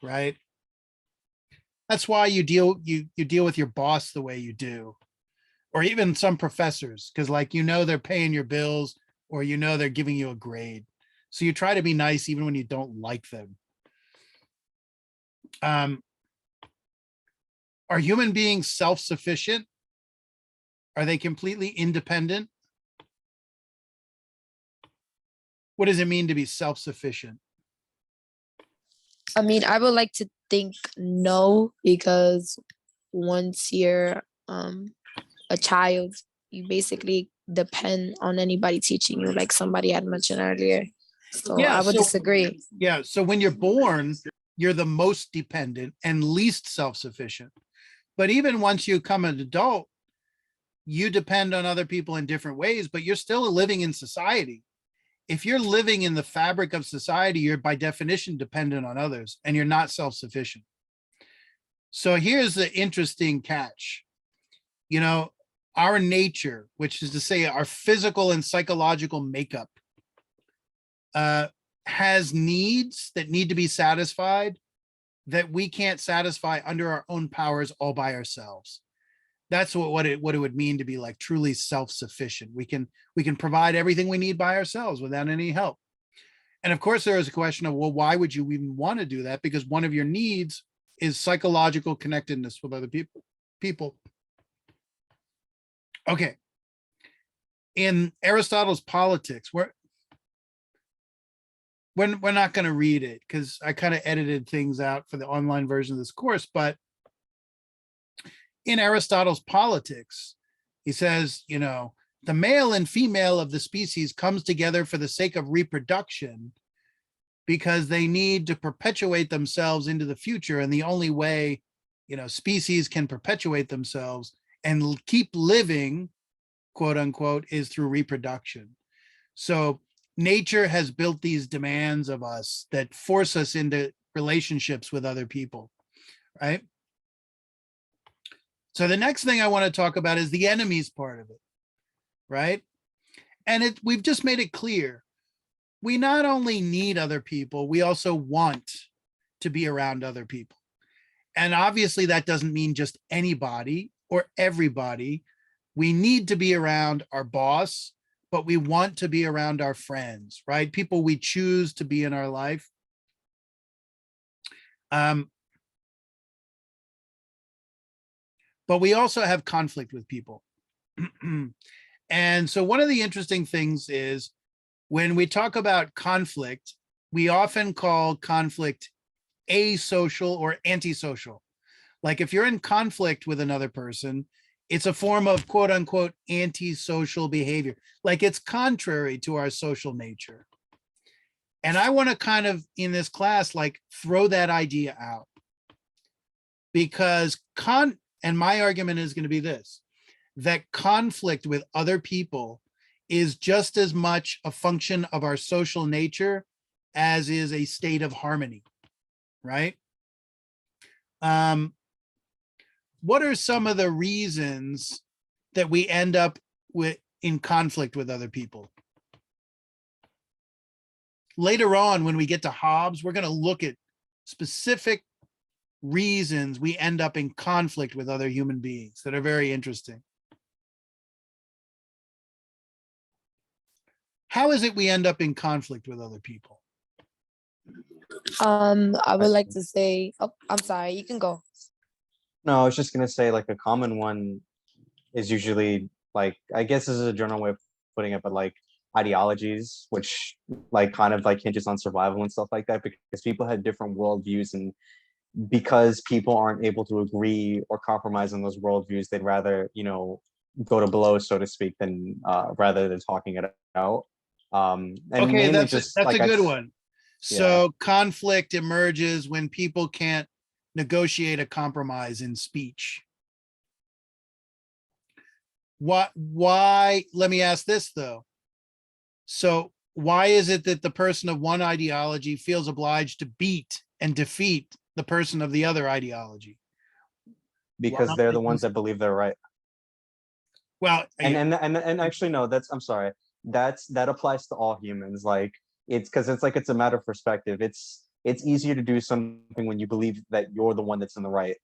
A: right? That's why you deal with your boss the way you do, or even some professors, because like, you know, they're paying your bills or, you know, they're giving you a grade. So you try to be nice even when you don't like them. Are human beings self-sufficient? Are they completely independent? What does it mean to be self-sufficient?
F: I mean, I would like to think no, because once you're a child, you basically depend on anybody teaching you, like somebody had mentioned earlier. So
A: Yeah,
F: I would
A: so-
F: disagree.
A: Yeah, so when you're born, you're the most dependent and least self-sufficient. But even once you become an adult, you depend on other people in different ways, but you're still living in society. If you're living in the fabric of society, you're by definition dependent on others and you're not self-sufficient. So here's the interesting catch. You know, our nature, which is to say our physical and psychological makeup, has needs that need to be satisfied that we can't satisfy under our own powers all by ourselves. That's what it would mean to be like truly self-sufficient. We can provide everything we need by ourselves without any help. And of course, there is a question of, well, why would you even want to do that? Because one of your needs is psychological connectedness with other people. Okay. In Aristotle's Politics, we're not going to read it because I kind of edited things out for the online version of this course. But in Aristotle's Politics, he says, you know, the male and female of the species comes together for the sake of reproduction because they need to perpetuate themselves into the future. And the only way, you know, species can perpetuate themselves and keep living, quote unquote, is through reproduction. So nature has built these demands of us that force us into relationships with other people, right? So the next thing I want to talk about is the enemies part of it, right? And we've just made it clear. We not only need other people, we also want to be around other people. And obviously that doesn't mean just anybody or everybody. We need to be around our boss, but we want to be around our friends, right? People we choose to be in our life. But we also have conflict with people. And so one of the interesting things is when we talk about conflict, we often call conflict asocial or antisocial. Like if you're in conflict with another person, it's a form of quote unquote antisocial behavior. Like it's contrary to our social nature. And I want to kind of in this class, like throw that idea out because and my argument is going to be this, that conflict with other people is just as much a function of our social nature as is a state of harmony, right? What are some of the reasons that we end up in conflict with other people? Later on, when we get to Hobbes, we're going to look at specific reasons we end up in conflict with other human beings that are very interesting. How is it we end up in conflict with other people?
F: I would like to say, oh, I'm sorry, you can go.
C: No, I was just gonna say like a common one is usually like, I guess this is a general way of putting it, but like ideologies, which like kind of like hinges on survival and stuff like that, because people had different worldviews, and because people aren't able to agree or compromise on those worldviews, they'd rather, you know, go to blows, so to speak, than rather than talking it out. And
A: Okay,
C: mainly
A: that's
C: just
A: a
C: like
A: good one. So conflict emerges when people can't negotiate a compromise in speech. Why? Let me ask this though. So why is it that the person of one ideology feels obliged to beat and defeat the person of the other ideology?
C: because they're the ones that believe they're right.
A: Well,
C: And actually no, I'm sorry. That applies to all humans. Like it's a matter of perspective. It's easier to do something when you believe that you're the one that's in the right.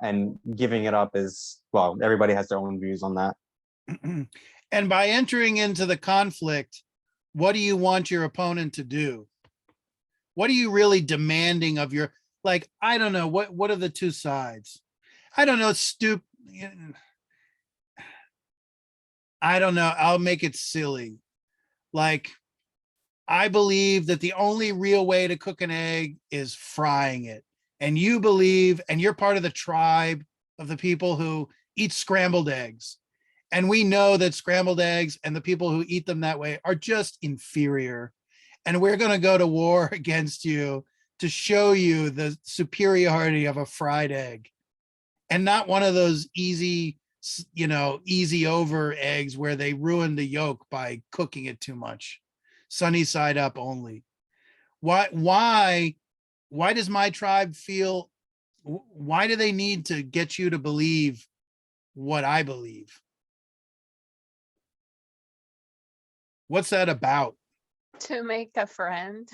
C: And giving it up is, well, everybody has their own views on that.
A: and by entering into the conflict, what do you want your opponent to do? What are you really demanding of your, like, I don't know, what are the two sides? I don't know, I don't know, I'll make it silly. Like, I believe that the only real way to cook an egg is frying it. And you believe, and you're part of the tribe of the people who eat scrambled eggs. And we know that scrambled eggs and the people who eat them that way are just inferior. And we're going to go to war against you to show you the superiority of a fried egg. And not one of those easy, you know, easy over eggs where they ruin the yolk by cooking it too much. Sunny side up only. Why does my tribe feel, why do they need to get you to believe what I believe? What's that about?
B: To make a friend.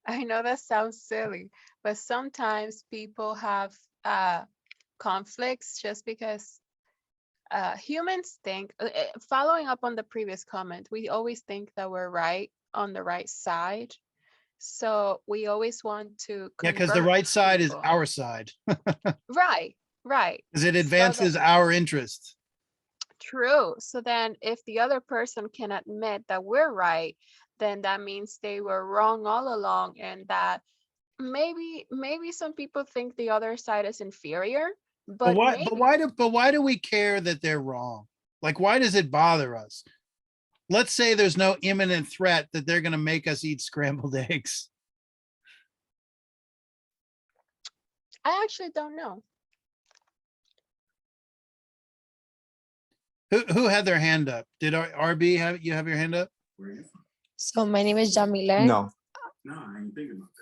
B: I know that sounds silly, but sometimes people have conflicts just because humans think, following up on the previous comment, we always think that we're right on the right side. So we always want to
A: Yeah, because the
B: convert
A: right side is
B: people.
A: our side,
B: Right, right.
A: because it
B: So
A: advances our interests.
B: true. So then if the other person can admit that we're right, then that means they were wrong all along, and that maybe some people think the other side is inferior, but maybe
A: But why do we care that they're wrong? Like, why does it bother us? Let's say there's no imminent threat that they're gonna make us eat scrambled eggs.
B: I actually don't know.
A: Who had their hand up? Did RB have you have your hand up?
F: So my name is Jamila.
C: No,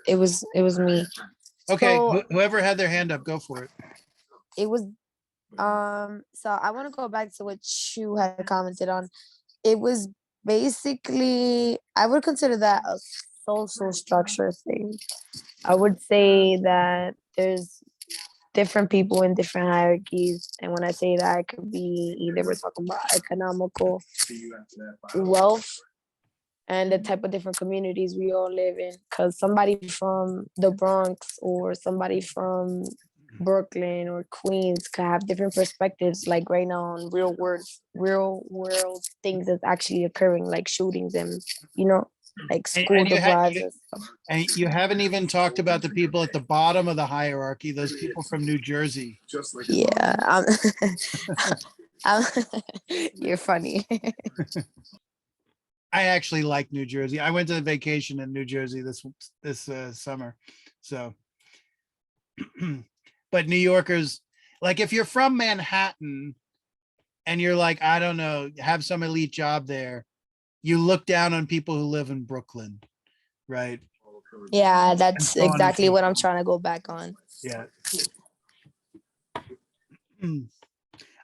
F: It was me.
A: Okay,
F: So
A: whoever had their hand up, go for it.
F: it was so I want to go back to what you had commented on. It was basically, I would consider that a social structure thing. I would say that there's different people in different hierarchies, and when I say that, it could be either we're talking about economical wealth and the type of different communities we all live in, because somebody from the Bronx or somebody from Brooklyn or Queens could have different perspectives, like right now on real world things that's actually occurring, like shootings and, like
A: And-
F: school
A: and you had-
F: drives
A: you-
F: and stuff.
A: And you haven't even talked about the people at the bottom of the hierarchy, those people from New Jersey.
F: Yeah, you're funny.
A: I actually like New Jersey. I went to vacation in New Jersey this summer, so. But New Yorkers, like if you're from Manhattan and you're like, I don't know, have some elite job there, you look down on people who live in Brooklyn, right?
F: Yeah, that's
A: so on and
F: exactly
A: so
F: what I'm
A: forth.
F: trying to go back on.
A: Yeah.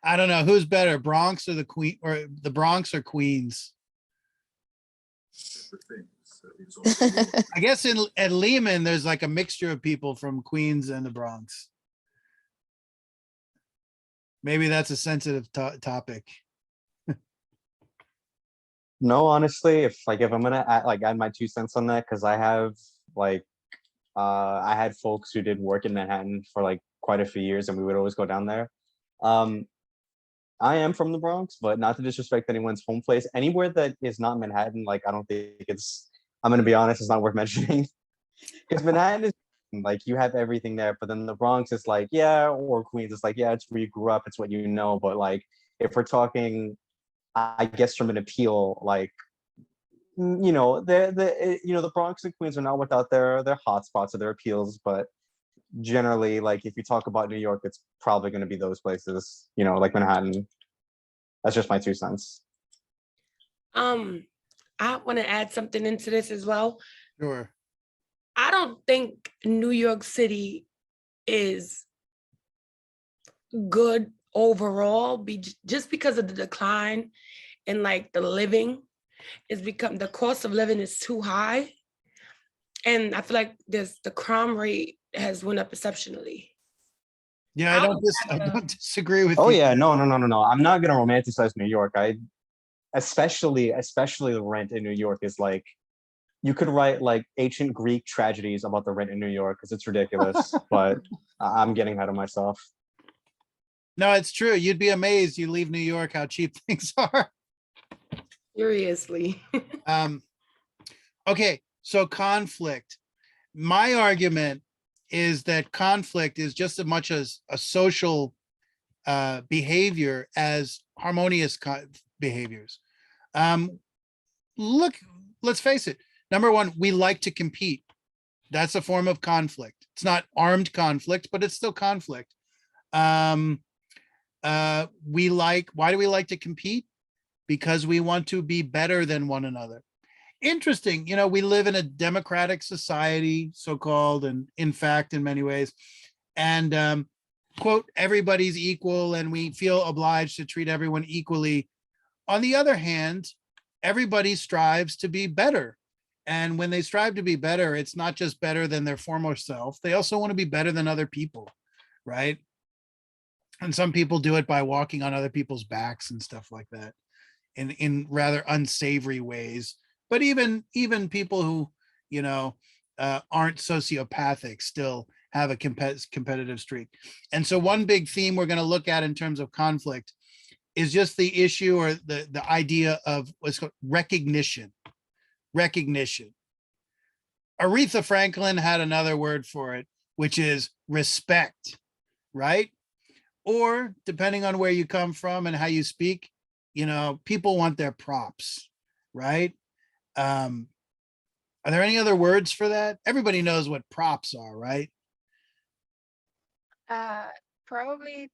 A: I don't know who's better, Bronx or the Queen, or the Bronx or Queens. I guess at Lehman, there's like a mixture of people from Queens and the Bronx. Maybe that's a sensitive topic.
C: no, honestly, if I'm gonna add my 2 cents on that, because I have I had folks who did work in Manhattan for like quite a few years, and we would always go down there. I am from the Bronx, but not to disrespect anyone's home place. Anywhere that is not Manhattan, like I don't think it's. I'm gonna be honest, it's not worth mentioning. Because Manhattan is like you have everything there, but then the Bronx is like, yeah, or Queens, it's like, yeah, it's where you grew up, it's what you know. But like if we're talking, I guess from an appeal, like the Bronx and Queens are not without their hot spots or their appeals, but generally, like if you talk about New York, it's probably going to be those places, like Manhattan. That's just my 2 cents.
E: I want to add something into this as well.
A: Sure.
E: I don't think New York City is good overall, just because of the decline in like the living. The cost of living is too high, and I feel like the crime rate has went up exceptionally.
A: Yeah, I don't disagree with
C: Oh
A: you.
C: yeah, no. I'm not gonna romanticize New York. Especially the rent in New York is like, you could write like ancient Greek tragedies about the rent in New York because it's ridiculous. But I'm getting ahead of myself.
A: No, it's true. You'd be amazed. You leave New York, how cheap things are.
E: Seriously.
A: Okay, so conflict. My argument is that conflict is just as much as a social behavior as harmonious behaviors. Look, let's face it. Number one, we like to compete. That's a form of conflict. It's not armed conflict, but it's still conflict. Why do we like to compete? Because we want to be better than one another. Interesting. We live in a democratic society, so-called, and in fact, in many ways, and quote, everybody's equal and we feel obliged to treat everyone equally. On the other hand, everybody strives to be better. And when they strive to be better, it's not just better than their former self. They also want to be better than other people, right? And some people do it by walking on other people's backs and stuff like that in rather unsavory ways. But even people who, you know, aren't sociopathic still have a competitive streak. And so one big theme we're going to look at in terms of conflict is just the issue or the idea of what's called recognition. Recognition. Aretha Franklin had another word for it, which is respect, right? Or depending on where you come from and how you speak, you know, people want their props, right? Are there any other words for that? Everybody knows what props are, right?
B: Probably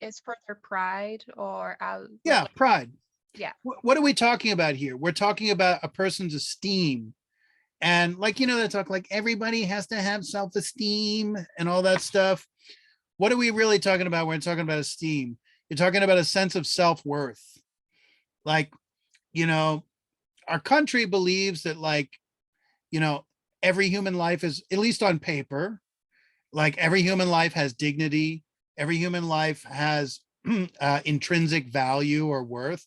B: it's for their pride or
A: Yeah, pride.
B: Yeah.
A: What are we talking about here? We're talking about a person's esteem. And like, you know, they talk like everybody has to have self-esteem and all that stuff. What are we really talking about when we're talking about esteem? You're talking about a sense of self-worth. Like, you know, our country believes that, like, you know, every human life is, at least on paper, like every human life has dignity. Every human life has intrinsic value or worth.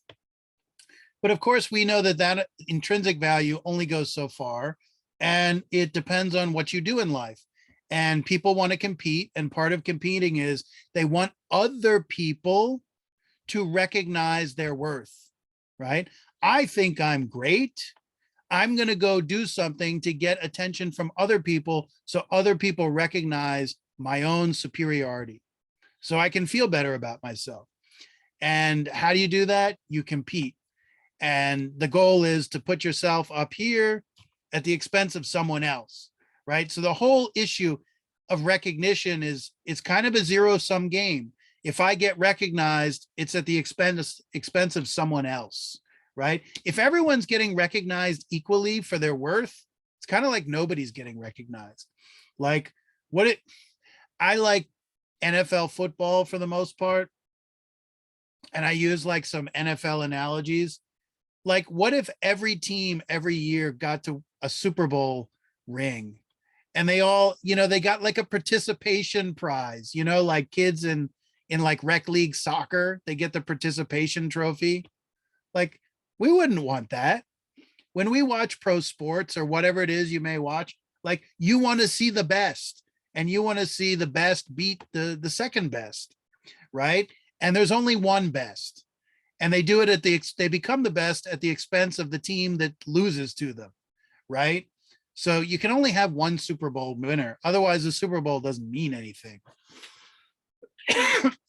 A: But of course, we know that that intrinsic value only goes so far, and it depends on what you do in life. And people want to compete, and part of competing is they want other people to recognize their worth, right? I think I'm great. I'm going to go do something to get attention from other people so other people recognize my own superiority, so I can feel better about myself. And how do you do that? You compete. And the goal is to put yourself up here at the expense of someone else, right? So the whole issue of recognition is it's kind of a zero-sum game. If I get recognized, it's at the expense of someone else, right? If everyone's getting recognized equally for their worth, it's kind of like nobody's getting recognized. Like I like NFL football for the most part, and I use like some NFL analogies. Like, what if every team every year got to a Super Bowl ring, and they all, you know, they got like a participation prize, you know, like kids in like rec league soccer, they get the participation trophy. Like, we wouldn't want that. When we watch pro sports or whatever it is you may watch, like, you want to see the best, and you want to see the best beat the second best, right? And there's only one best. And they do it they become the best at the expense of the team that loses to them, right? So you can only have one Super Bowl winner. Otherwise, the Super Bowl doesn't mean anything.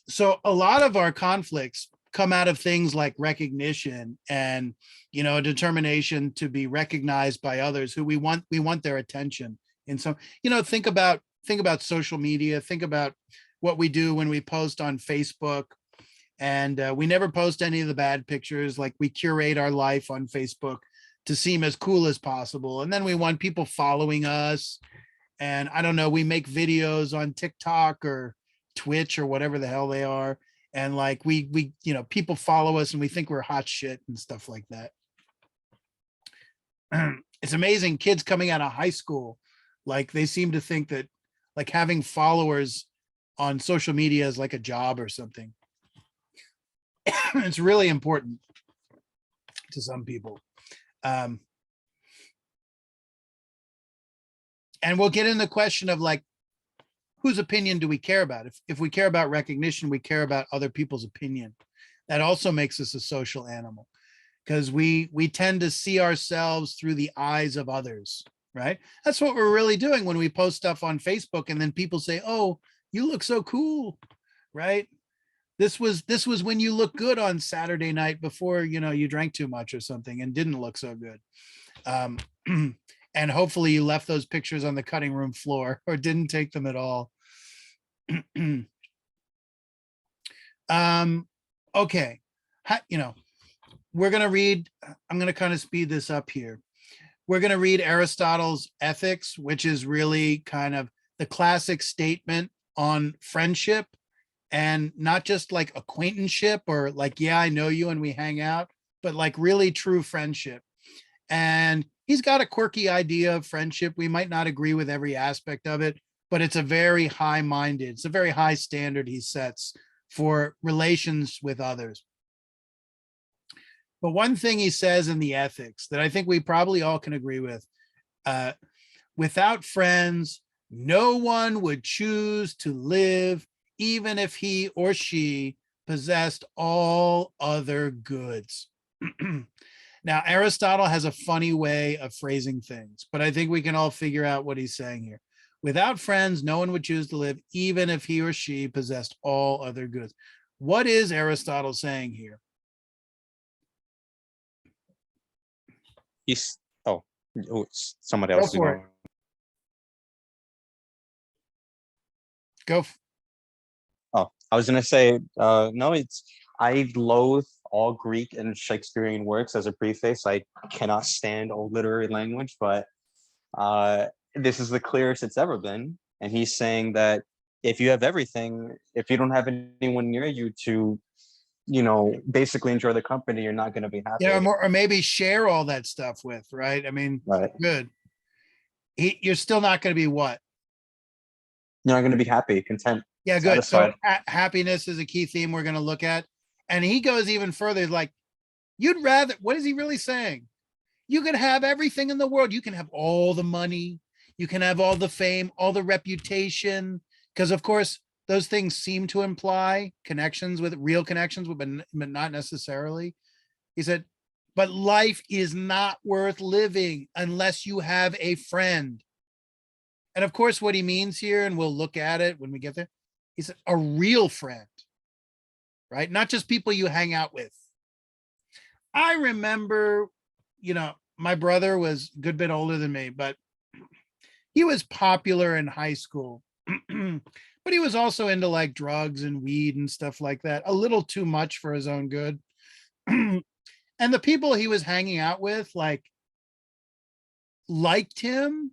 A: So a lot of our conflicts come out of things like recognition and, you know, a determination to be recognized by others who we want their attention. And so, you know, think about social media, think about what we do when we post on Facebook. And we never post any of the bad pictures. Like, we curate our life on Facebook to seem as cool as possible. And then we want people following us. And I don't know, we make videos on TikTok or Twitch or whatever the hell they are. And like, we, you know, people follow us and we think we're hot shit and stuff like that. It's amazing, kids coming out of high school, like, they seem to think that like having followers on social media is like a job or something. It's really important to some people. And we'll get in the question of like, whose opinion do we care about? If we care about recognition, we care about other people's opinion. That also makes us a social animal, because we tend to see ourselves through the eyes of others, right? That's what we're really doing when we post stuff on Facebook, and then people say, "Oh, you look so cool," right? This was when you look good on Saturday night before, you know, you drank too much or something and didn't look so good. And hopefully you left those pictures on the cutting room floor or didn't take them at all. Okay. You know, we're going to read, I'm going to kind of speed this up here. We're going to read Aristotle's Ethics, which is really kind of the classic statement on friendship. And not just like acquaintanceship or like, yeah, I know you and we hang out, but like really true friendship. And he's got a quirky idea of friendship. We might not agree with every aspect of it, but it's a very high-minded, it's a very high standard he sets for relations with others. But one thing he says in the ethics that I think we probably all can agree with, without friends, no one would choose to live, even if he or she possessed all other goods. Now, Aristotle has a funny way of phrasing things, but I think we can all figure out what he's saying here. Without friends, no one would choose to live, even if he or she possessed all other goods. What is Aristotle saying here?
C: He's oh, somebody
A: Go
C: else is
A: for it.
C: going.
A: Go.
C: Oh, I was gonna say, no, I loathe all Greek and Shakespearean works as a preface. I cannot stand old literary language, but this is the clearest it's ever been. And he's saying that if you have everything, if you don't have anyone near you to, basically enjoy the company, you're not going to be happy.
A: Yeah, or maybe share all that stuff with, right? I mean,
C: Right.
A: good. You're still not going to be what?
C: You're not going to be happy, content.
A: Yeah, good. So
C: Satisfied.
A: happiness is a key theme we're going to look at. And he goes even further, like, you'd rather, what is he really saying? You can have everything in the world. You can have all the money. You can have all the fame, all the reputation. Because of course, those things seem to imply connections with real connections, but not necessarily. He said, but life is not worth living unless you have a friend. And of course, what he means here, and we'll look at it when we get there, he said a real friend, right? Not just people you hang out with. I remember, my brother was a good bit older than me, but he was popular in high school. But he was also into like drugs and weed and stuff like that, a little too much for his own good. And the people he was hanging out with liked him,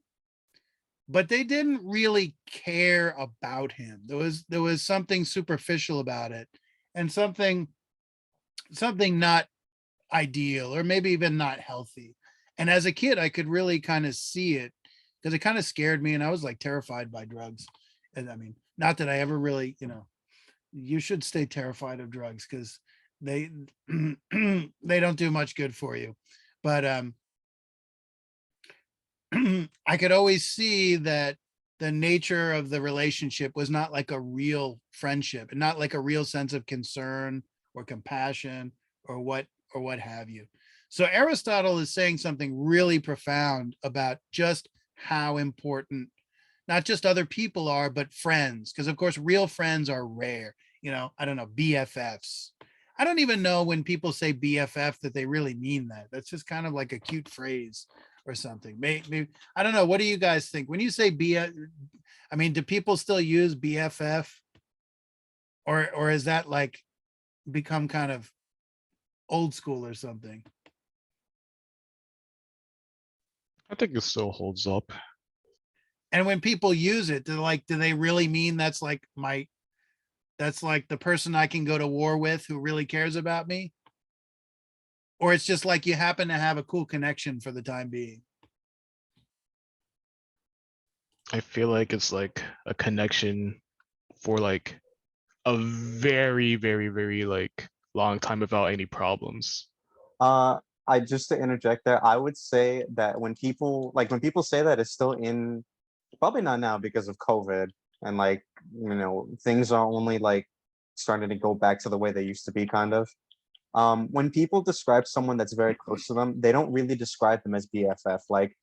A: but they didn't really care about him. There was something superficial about it, and something not ideal, or maybe even not healthy. And as a kid, I could really kind of see it, because it kind of scared me, and I was like terrified by drugs. And I mean, not that I ever really, you should stay terrified of drugs, because they they don't do much good for you. But I could always see that the nature of the relationship was not like a real friendship, and not like a real sense of concern or compassion or what have you. So Aristotle is saying something really profound about just how important not just other people are, but friends. Because of course, real friends are rare. I don't know, BFFs. I don't even know when people say BFF that they really mean that. That's just kind of like a cute phrase or something. Maybe I don't know. What do you guys think when you say I mean, do people still use BFF, or is that like become kind of old school or something?
G: I think it still holds up.
A: And when people use it, do they really mean that's like the person I can go to war with who really cares about me? Or it's just like you happen to have a cool connection for the time being?
G: I feel like it's like a connection for like a very, very, very like long time without any problems.
C: I just to interject there, I would say that when people say that, it's still in, probably not now because of COVID, and like, things are only like starting to go back to the way they used to be, kind of. When people describe someone that's very close to them, they don't really describe them as BFF. Like,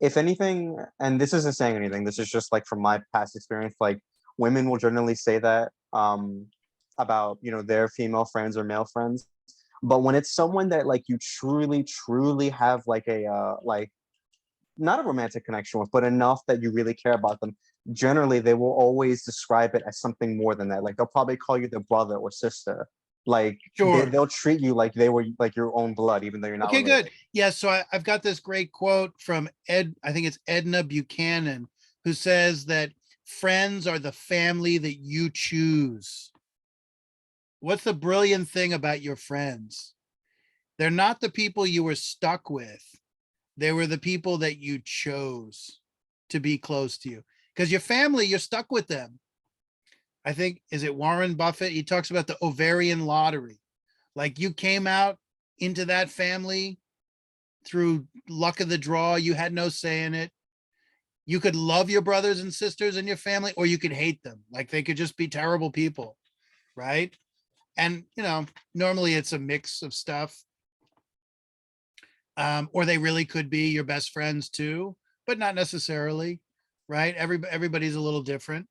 C: if anything, and this isn't saying anything, this is just like from my past experience, like women will generally say that about their female friends or male friends. But when it's someone that like you truly have like a like not a romantic connection with, but enough that you really care about them, generally they will always describe it as something more than that. Like they'll probably call you their brother or sister. Like
A: Sure.
C: they'll treat you like they were like your own blood, even though you're not
A: Okay,
C: related.
A: good. Yeah, so I've got this great quote from I think it's Edna Buchanan, who says that friends are the family that you choose. What's the brilliant thing about your friends? They're not the people you were stuck with. They were the people that you chose to be close to you. Because your family, you're stuck with them. I think, is it Warren Buffett? He talks about the ovarian lottery. Like you came out into that family through luck of the draw. You had no say in it. You could love your brothers and sisters and your family, or you could hate them. Like they could just be terrible people, right? And, you know, normally it's a mix of stuff. Or they really could be your best friends too, but not necessarily, right? Everybody's a little different.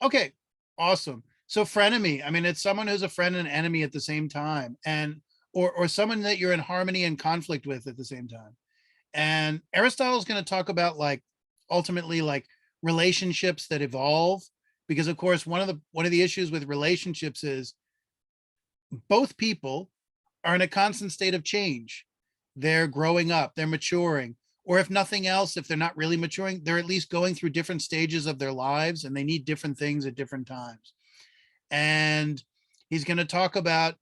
A: Okay, awesome. So frenemy, I mean, it's someone who's a friend and enemy at the same time, and or someone that you're in harmony and conflict with at the same time. And Aristotle's going to talk about like ultimately like relationships that evolve, because of course one of the issues with relationships is both people are in a constant state of change. They're growing up, they're maturing, or if nothing else, if they're not really maturing, they're at least going through different stages of their lives and they need different things at different times. And he's going to talk about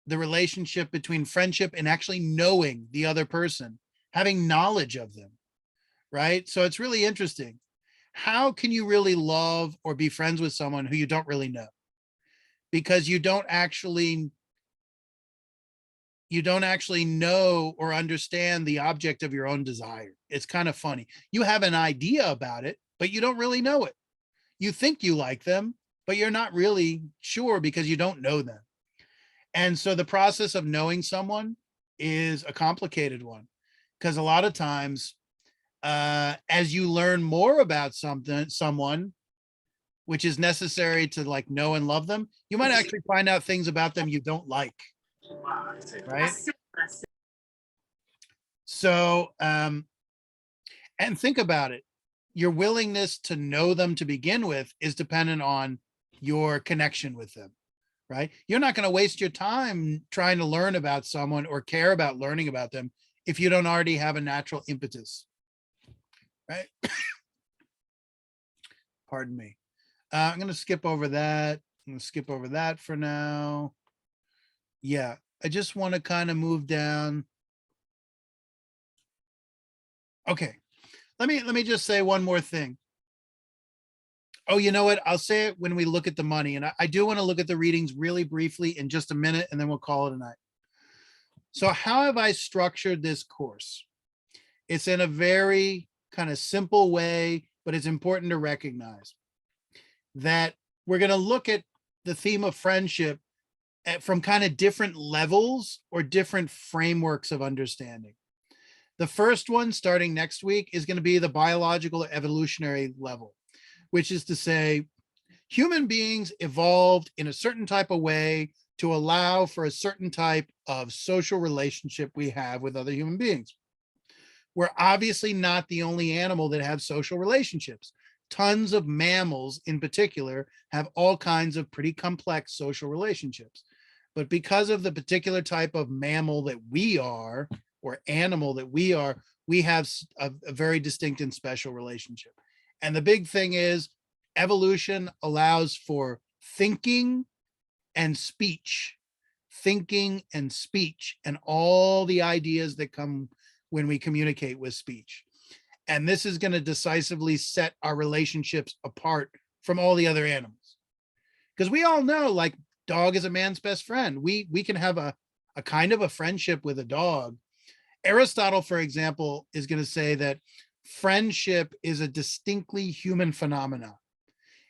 A: the relationship between friendship and actually knowing the other person, having knowledge of them, right? So it's really interesting. How can you really love or be friends with someone who you don't really know? Because you don't actually know or understand the object of your own desire. It's kind of funny. You have an idea about it, but you don't really know it. You think you like them, but you're not really sure because you don't know them. And so the process of knowing someone is a complicated one, because a lot of times, as you learn more about someone, which is necessary to like know and love them, you might actually find out things about them you don't like. Right. So, and think about it. Your willingness to know them to begin with is dependent on your connection with them, right? You're not going to waste your time trying to learn about someone or care about learning about them if you don't already have a natural impetus, right? Pardon me. I'm going to skip over that. I'm going to skip over that for now. Yeah, I just want to kind of move down. Okay, let me just say one more thing. Oh, you know what? I'll say it when we look at the money. And I do want to look at the readings really briefly in just a minute, and then we'll call it a night. So how have I structured this course? It's in a very kind of simple way, but it's important to recognize that we're going to look at the theme of friendship from kind of different levels or different frameworks of understanding. The first one, starting next week, is going to be the biological evolutionary level, which is to say human beings evolved in a certain type of way to allow for a certain type of social relationship we have with other human beings. We're obviously not the only animal that have social relationships. Tons of mammals in particular have all kinds of pretty complex social relationships. But because of the particular type of mammal that we are, or animal that we are, we have a very distinct and special relationship. And the big thing is evolution allows for thinking and speech, and all the ideas that come when we communicate with speech. And this is going to decisively set our relationships apart from all the other animals. Because we all know, like, dog is a man's best friend. We can have a kind of a friendship with a dog. Aristotle, for example, is going to say that friendship is a distinctly human phenomenon.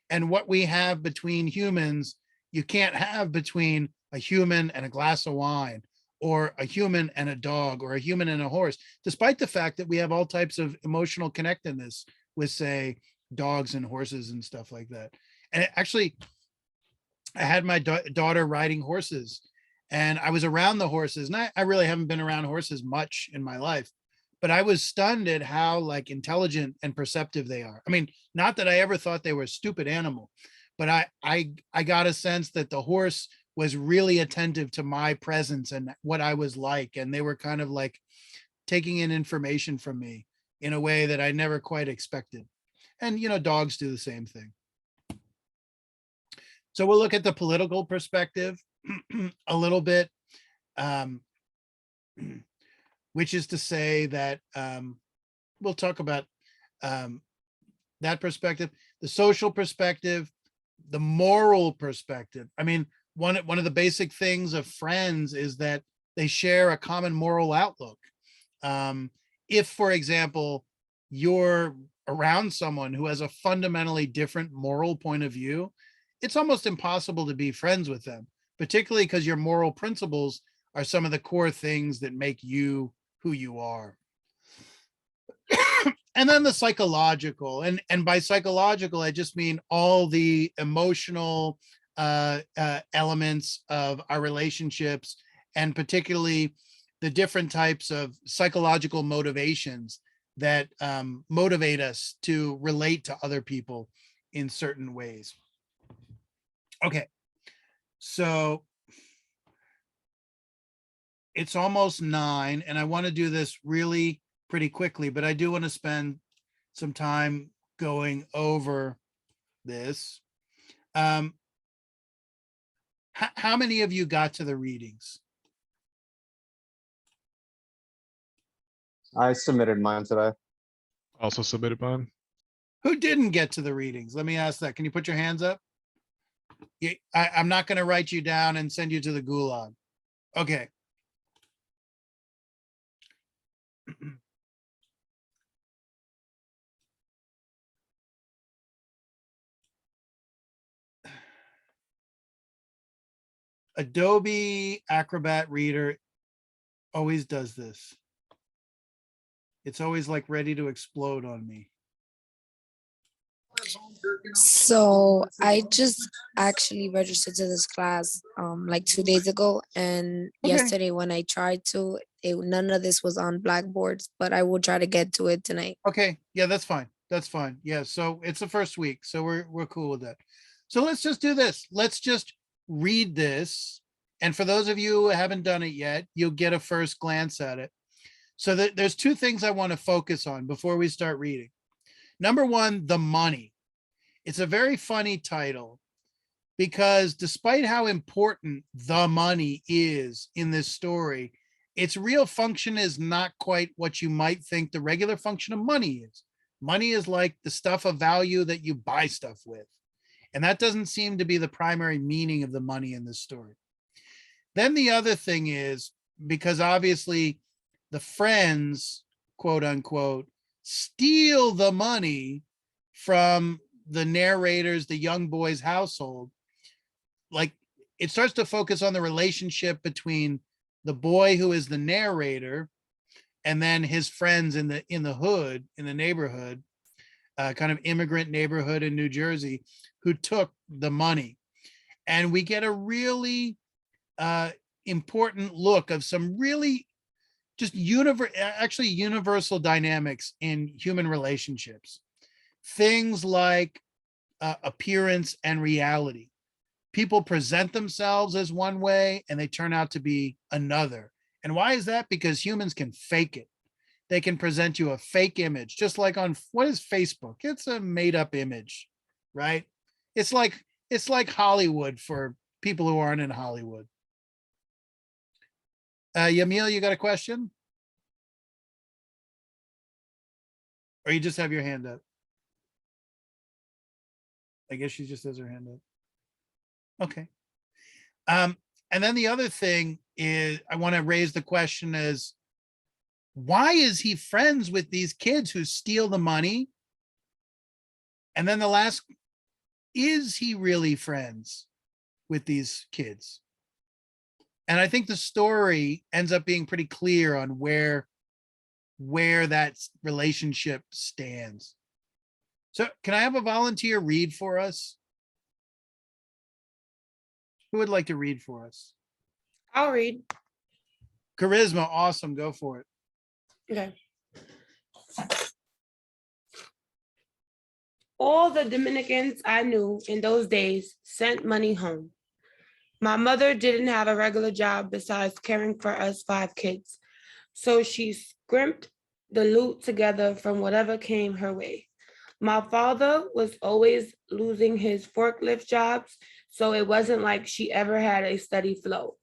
A: And what we have between humans, you can't have between a human and a glass of wine, or a human and a dog, or a human and a horse, despite the fact that we have all types of emotional connectedness with, say, dogs and horses and stuff like that. And actually, I had my daughter riding horses, and I was around the horses, and I really haven't been around horses much in my life, but I was stunned at how like intelligent and perceptive they are. I mean, not that I ever thought they were a stupid animal, but I got a sense that the horse was really attentive to my presence and what I was like, and they were kind of like taking in information from me in a way that I never quite expected. And you know, dogs do the same thing. So we'll look at the political perspective a little bit, which is to say that we'll talk about that perspective, the social perspective, the moral perspective. I mean, one of the basic things of friends is that they share a common moral outlook. If, for example, you're around someone who has a fundamentally different moral point of view, it's almost impossible to be friends with them, particularly because your moral principles are some of the core things that make you who you are. And then the psychological, and by psychological, I just mean all the emotional elements of our relationships, and particularly the different types of psychological motivations that motivate us to relate to other people in certain ways. Okay, so it's almost 9, and I want to do this really pretty quickly, but I do want to spend some time going over this. How many of you got to the readings?
C: I submitted mine today.
G: Also submitted mine.
A: Who didn't get to the readings? Let me ask that. Can you put your hands up? I'm not going to write you down and send you to the gulag. Okay. Adobe Acrobat Reader always does this. It's always like ready to explode on me.
F: So I just actually registered to this class like 2 days ago, and
A: Okay.
F: yesterday when I tried to, none of this was on Blackboards, but I will try to get to it tonight.
A: Okay, yeah, that's fine. That's fine. Yeah, so it's the first week, so we're cool with that. So let's just do this. Let's just read this. And for those of you who haven't done it yet, you'll get a first glance at it. So there's 2 things I want to focus on before we start reading. Number 1, the money. It's a very funny title because despite how important the money is in this story, its real function is not quite what you might think the regular function of money is. Money is like the stuff of value that you buy stuff with. And that doesn't seem to be the primary meaning of the money in this story. Then the other thing is, because obviously the friends, quote unquote, steal the money from the narrator's, the young boy's household, like it starts to focus on the relationship between the boy who is the narrator and then his friends in the hood, in the neighborhood, kind of immigrant neighborhood in New Jersey, who took the money. And we get a really important look of some really just universal dynamics in human relationships. Things like appearance and reality. People present themselves as one way and they turn out to be another. And why is that? Because humans can fake it. They can present you a fake image, just like on, what is Facebook? It's a made up image, right? It's like Hollywood for people who aren't in Hollywood. Yamil, you got a question? Or you just have your hand up? I guess she just has her hand up. Okay. And then the other thing is, I want to raise the question is, why is he friends with these kids who steal the money? And then the last, is he really friends with these kids? And I think the story ends up being pretty clear on where that relationship stands. So can I have a volunteer read for us? Who would like to read for us?
E: I'll read.
A: Charisma, awesome, go for it.
E: Okay. All the Dominicans I knew in those days sent money home. My mother didn't have a regular job besides caring for us 5 kids, so she scrimped the loot together from whatever came her way. My father was always losing his forklift jobs, so it wasn't like she ever had a steady flow.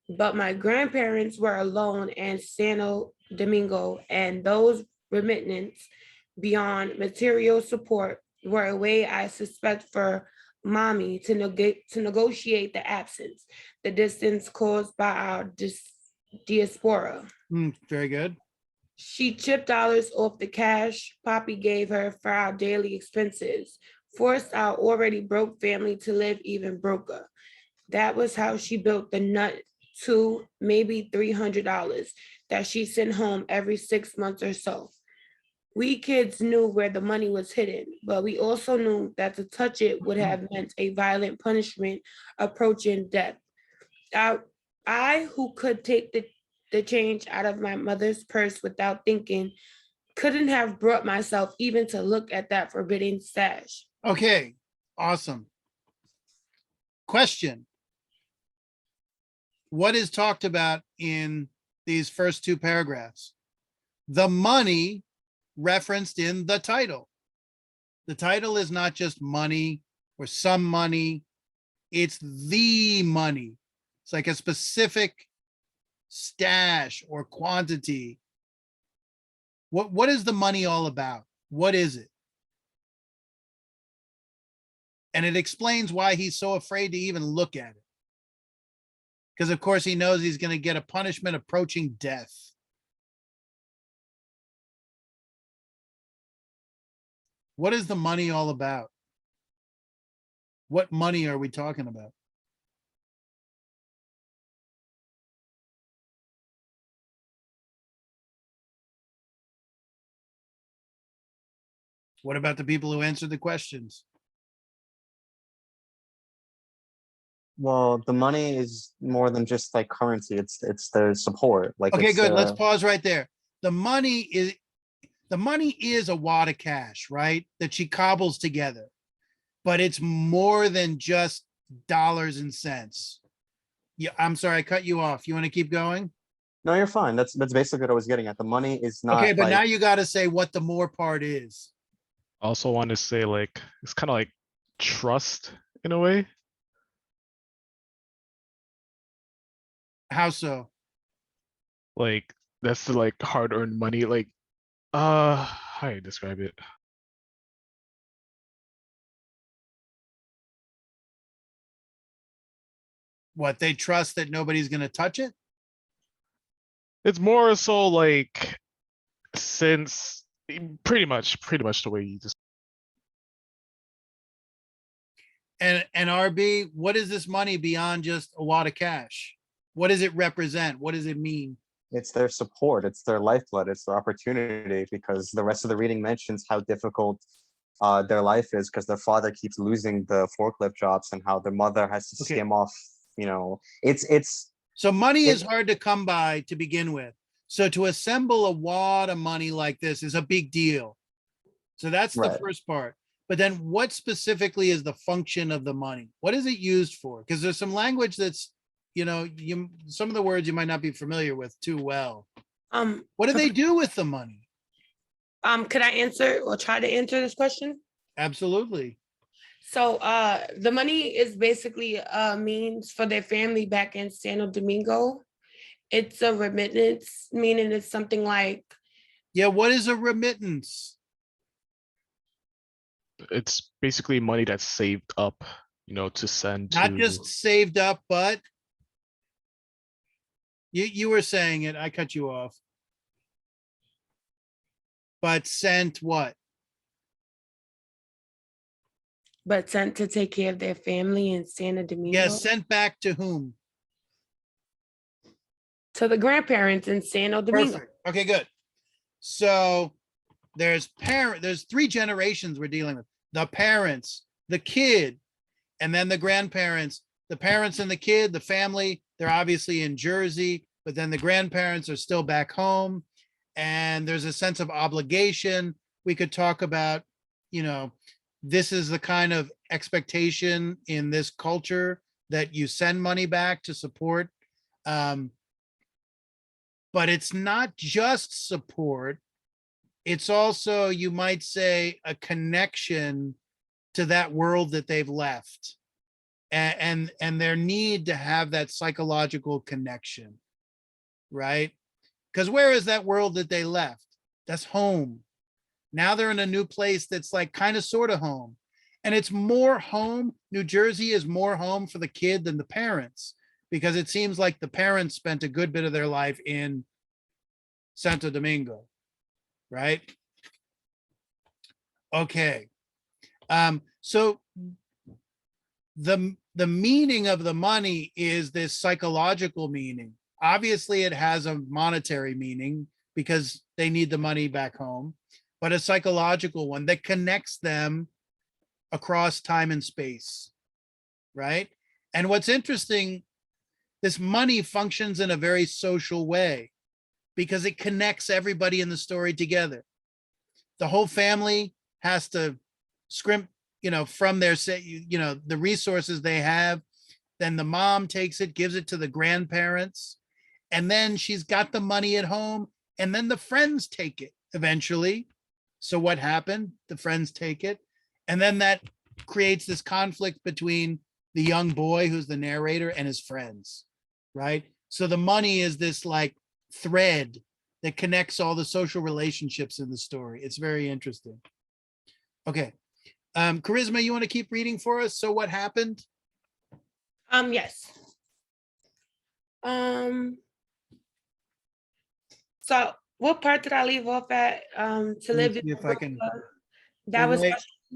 E: But my grandparents were alone in Santo Domingo, and those remittances beyond material support were a way I suspect for mommy to negotiate the absence, the distance caused by our diaspora.
A: Very good.
E: She chipped dollars off the cash Poppy gave her for our daily expenses, forced our already broke family to live even broker. That was how she built the nut to maybe $300 that she sent home every 6 months or so. We kids knew where the money was hidden, but we also knew that to touch it would have meant a violent punishment approaching death. I who could take the change out of my mother's purse without thinking, couldn't have brought myself even to look at that forbidden stash.
A: Okay, awesome. Question. What is talked about in these first two paragraphs? The money referenced in the title. The title is not just money or some money. It's the money. It's like a specific stash or quantity. What is the money all about? What is it? And it explains why he's so afraid to even look at it. Because of course he knows he's going to get a punishment approaching death. What is the money all about? What money are we talking about? What about the people who answered the questions?
C: Well, the money is more than just like currency. It's their support. Like
A: Okay,
C: it's
A: good. Let's
C: the,
A: pause right there. The money is a wad of cash, right? That she cobbles together, but it's more than just dollars and cents. Yeah, I'm sorry, I cut you off. You want to keep going?
C: no, you're fine. That's basically what I was getting at. The money is not
A: Okay, but
C: like,
A: now you got to say what the more part is.
G: Also want to say like, it's kind of like trust in a way.
A: How so?
G: Like that's the like hard earned money. Like, how do you describe it?
A: What, they trust that nobody's going to touch it?
G: It's more so like since pretty much the way you just
A: And RB, what is this money beyond just a wad of cash? What does it represent? What does it mean?
C: it's their support, it's their lifeblood, it's their opportunity, because the rest of the reading mentions how difficult their life is because their father keeps losing the forklift jobs and how their mother has to
A: Okay.
C: skim off, it's
A: So money is
C: It-
A: hard to come by to begin with. So to assemble a wad of money like this is a big deal. So that's the
C: Right.
A: first part. But then what specifically is the function of the money? What is it used for? Because there's some language that's, some of the words you might not be familiar with too well. What do they do with the money?
E: Could I answer or try to answer this question?
A: Absolutely.
E: So the money is basically a means for their family back in Santo Domingo. It's a remittance, meaning it's something like,
A: Yeah, what is a remittance?
G: it's basically money that's saved up, to send
A: Not
G: to
A: just saved up, but you were saying it, I cut you off. But sent what?
E: but sent to take care of their family in Santo Domingo.
A: Yeah, sent back to whom?
E: To the grandparents in Santo Domingo.
A: Perfect. Okay, good. So there's three generations we're dealing with. The parents, the kid, and then the grandparents. The parents and the kid, the family, they're obviously in Jersey, but then the grandparents are still back home. And there's a sense of obligation. We could talk about, this is the kind of expectation in this culture that you send money back to support. But it's not just support. It's also, you might say, a connection to that world that they've left. And their need to have that psychological connection, right? Because where is that world that they left? That's home. Now they're in a new place that's like kind of sort of home. And it's more home. New Jersey is more home for the kid than the parents, because it seems like the parents spent a good bit of their life in Santo Domingo, right? Okay. So the meaning of the money is this psychological meaning. Obviously, it has a monetary meaning because they need the money back home, but a psychological one that connects them across time and space, right? And what's interesting, this money functions in a very social way because it connects everybody in the story together. The whole family has to scrimp, from their, the resources they have. Then the mom takes it, gives it to the grandparents, and then she's got the money at home, and then the friends take it eventually. So what happened? The friends take it, and then that creates this conflict between the young boy, who's the narrator, and his friends, right? So the money is this like thread that connects all the social relationships in the story. It's very interesting. Okay. Charisma, you want to keep reading for us? So what happened?
E: Yes. So what part did I leave off at? To
A: Let me
E: live
A: see
E: in
A: if I can-
E: that was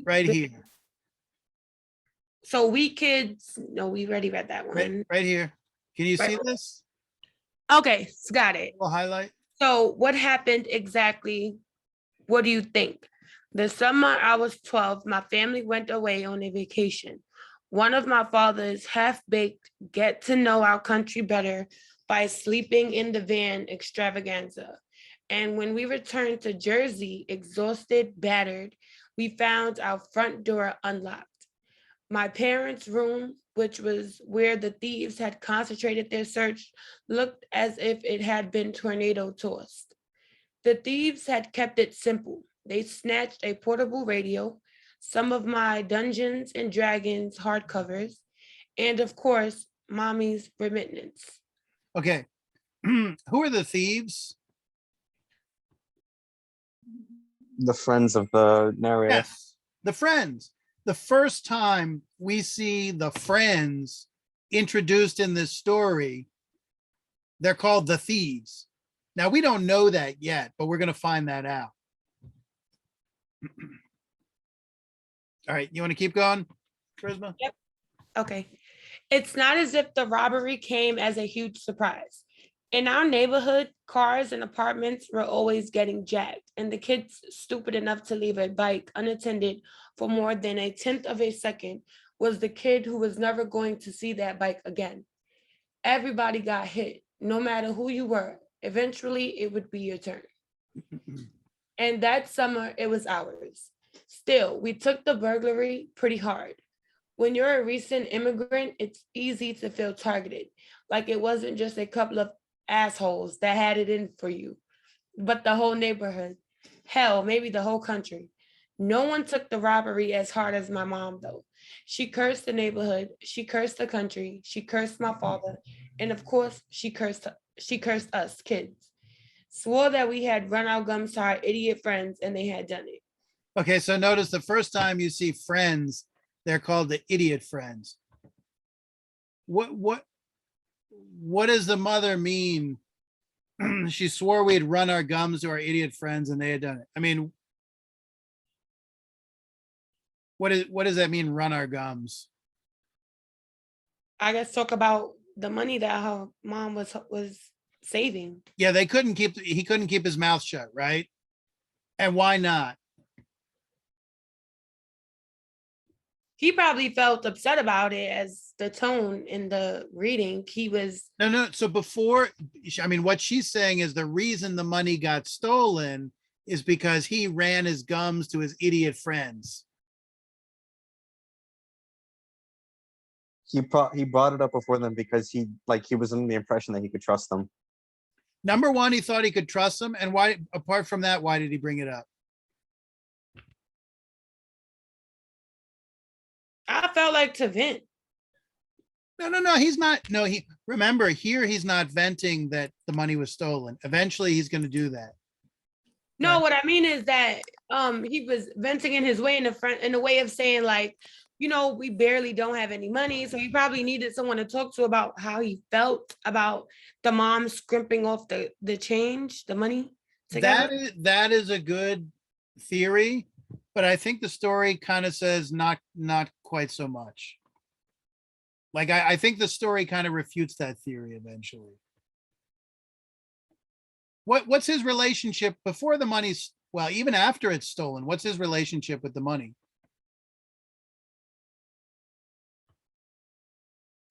A: Right here,
E: so we kids. No, we already read that one.
A: right here. Can you see
E: Right.
A: this?
E: Okay, got it.
A: Little highlight.
E: So what happened exactly? What do you think? The summer I was 12, my family went away on a vacation. One of my father's half-baked get to know our country better by sleeping in the van extravaganza. And when we returned to Jersey, exhausted, battered, we found our front door unlocked. My parents' room, which was where the thieves had concentrated their search, looked as if it had been tornado tossed. The thieves had kept it simple. They snatched a portable radio, some of my Dungeons and Dragons hardcovers, and of course, mommy's remittance.
A: Okay. Who are the thieves?
C: The friends of the narrator.
A: Yes, the friends. The first time we see the friends introduced in this story, they're called the thieves. Now, we don't know that yet, but we're going to find that out. All right, you want to keep going, Charisma?
E: Okay. It's not as if the robbery came as a huge surprise. In our neighborhood, cars and apartments were always getting jacked, and the kids stupid enough to leave a bike unattended for more than a tenth of a second was the kid who was never going to see that bike again. Everybody got hit, no matter who you were. Eventually, it would be your turn. And that summer, it was ours. Still, we took the burglary pretty hard. When you're a recent immigrant, it's easy to feel targeted, like it wasn't just a couple of assholes that had it in for you, but the whole neighborhood. Hell, maybe the whole country. No one took the robbery as hard as my mom, though. She cursed the neighborhood, she cursed the country, she cursed my father, and of course, she cursed us kids. Swore that we had run our gums to our idiot friends and they had done it.
A: Okay, so notice the first time you see friends, they're called the idiot friends. What does the mother mean? She swore we'd run our gums to our idiot friends and they had done it. I mean, what does that mean, run our gums?
E: I guess talk about the money that her mom was saving.
A: Yeah, he couldn't keep his mouth shut, right? And why not?
E: He probably felt upset about it as the tone in the reading. He was
A: No. So before, I mean, what she's saying is the reason the money got stolen is because he ran his gums to his idiot friends.
C: He brought it up before them because he was under the impression that he could trust them.
A: Number one, he thought he could trust them. And why, apart from that, why did he bring it up?
E: I felt like to vent.
A: No, he's not. No, remember here, he's not venting that the money was stolen. Eventually he's going to do that.
E: No,
A: Okay.
E: what I mean is that he was venting in his way in the front in a way of saying like, you know, we barely don't have any money. So he probably needed someone to talk to about how he felt about the mom scrimping off the change, the money together.
A: That is a good theory, but I think the story kind of says not quite so much. Like I think the story kind of refutes that theory eventually. What's his relationship before the money's, well, even after it's stolen, what's his relationship with the money?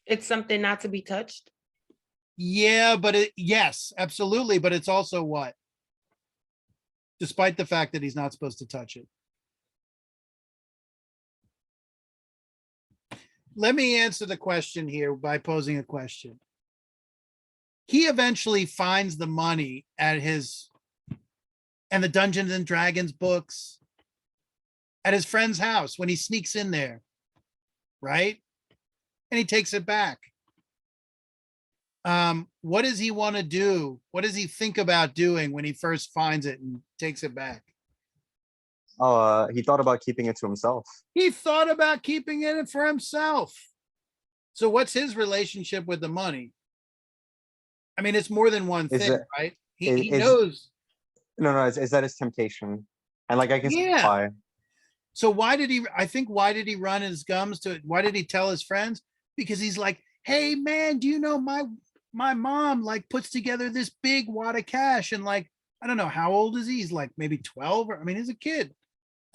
E: It's something not to be touched.
A: Yeah, but yes, absolutely, but it's also what? Despite the fact that he's not supposed to touch it. Let me answer the question here by posing a question. He eventually finds the money at his, and the Dungeons and Dragons books at his friend's house when he sneaks in there, right? And he takes it back. What does he want to do? What does he think about doing when he first finds it and takes it back?
C: He thought about keeping it to himself.
A: He thought about keeping it for himself. So what's his relationship with the money? I mean, it's more than one
C: Is
A: thing,
C: it-
A: right?
C: is-
A: He
C: is-
A: knows.
C: No, is that his temptation? And like, I can see
A: Yeah.
C: why.
A: So why did he, I think, why did he run his gums to it? Why did he tell his friends? Because he's like, hey man, do you know my mom like puts together this big wad of cash and like, I don't know, how old is he? He's like maybe 12 or, I mean, he's a kid.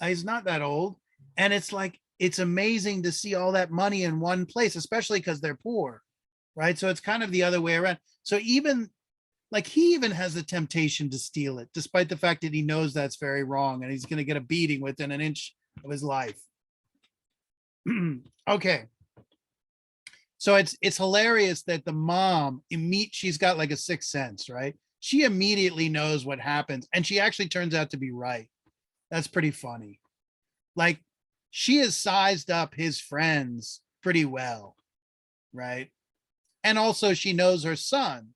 A: He's not that old. And it's like, it's amazing to see all that money in one place, especially because they're poor, right? So it's kind of the other way around. So even like he even has the temptation to steal it, despite the fact that he knows that's very wrong and he's going to get a beating within an inch of his life. Okay. So it's hilarious that the mom she's got like a sixth sense, right? She immediately knows what happens and she actually turns out to be right. That's pretty funny. Like she has sized up his friends pretty well, right? And also she knows her son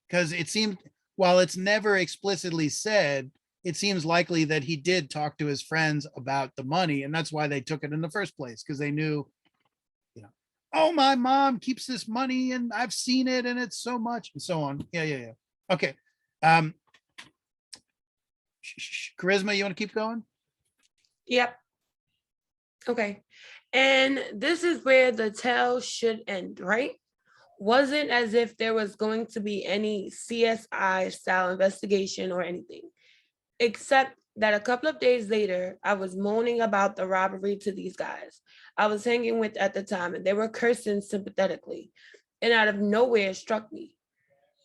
A: because it seemed, while it's never explicitly said, it seems likely that he did talk to his friends about the money, and that's why they took it in the first place, because they knew, you know, oh, my mom keeps this money and I've seen it and it's so much and so on. Yeah. Okay. Charisma, you want to keep going?
E: Yep. Okay. And this is where the tale should end, right? Wasn't as if there was going to be any CSI style investigation or anything, except that a couple of days later, I was moaning about the robbery to these guys I was hanging with at the time, and they were cursing sympathetically. And out of nowhere, it struck me.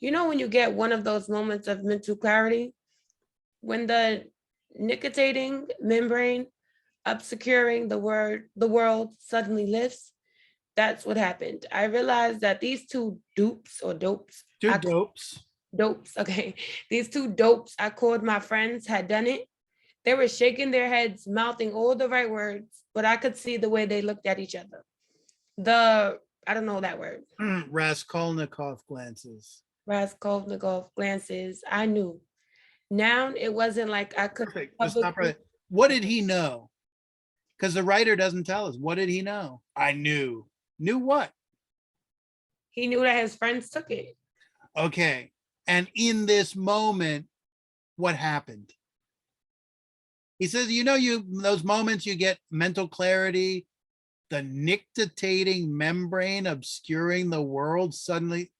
E: You know, when you get one of those moments of mental clarity, when the nicotinating membrane obscuring the world suddenly lifts. That's what happened. I realized that these two dupes or dopes,
A: Two
E: I-
A: dopes.
E: dopes, okay, these two dopes I called my friends had done it. They were shaking their heads, mouthing all the right words, but I could see the way they looked at each other. I don't know that word.
A: Raskolnikov glances.
E: Raskolnikov glances. I knew. Now it wasn't like I could.
A: Perfect. Let's stop right there. What did he know? Because the writer doesn't tell us. What did he know? I knew. Knew what?
E: He knew that his friends took it.
A: Okay. And in this moment, what happened? He says, you know, those moments you get mental clarity, the nictitating membrane obscuring the world suddenly.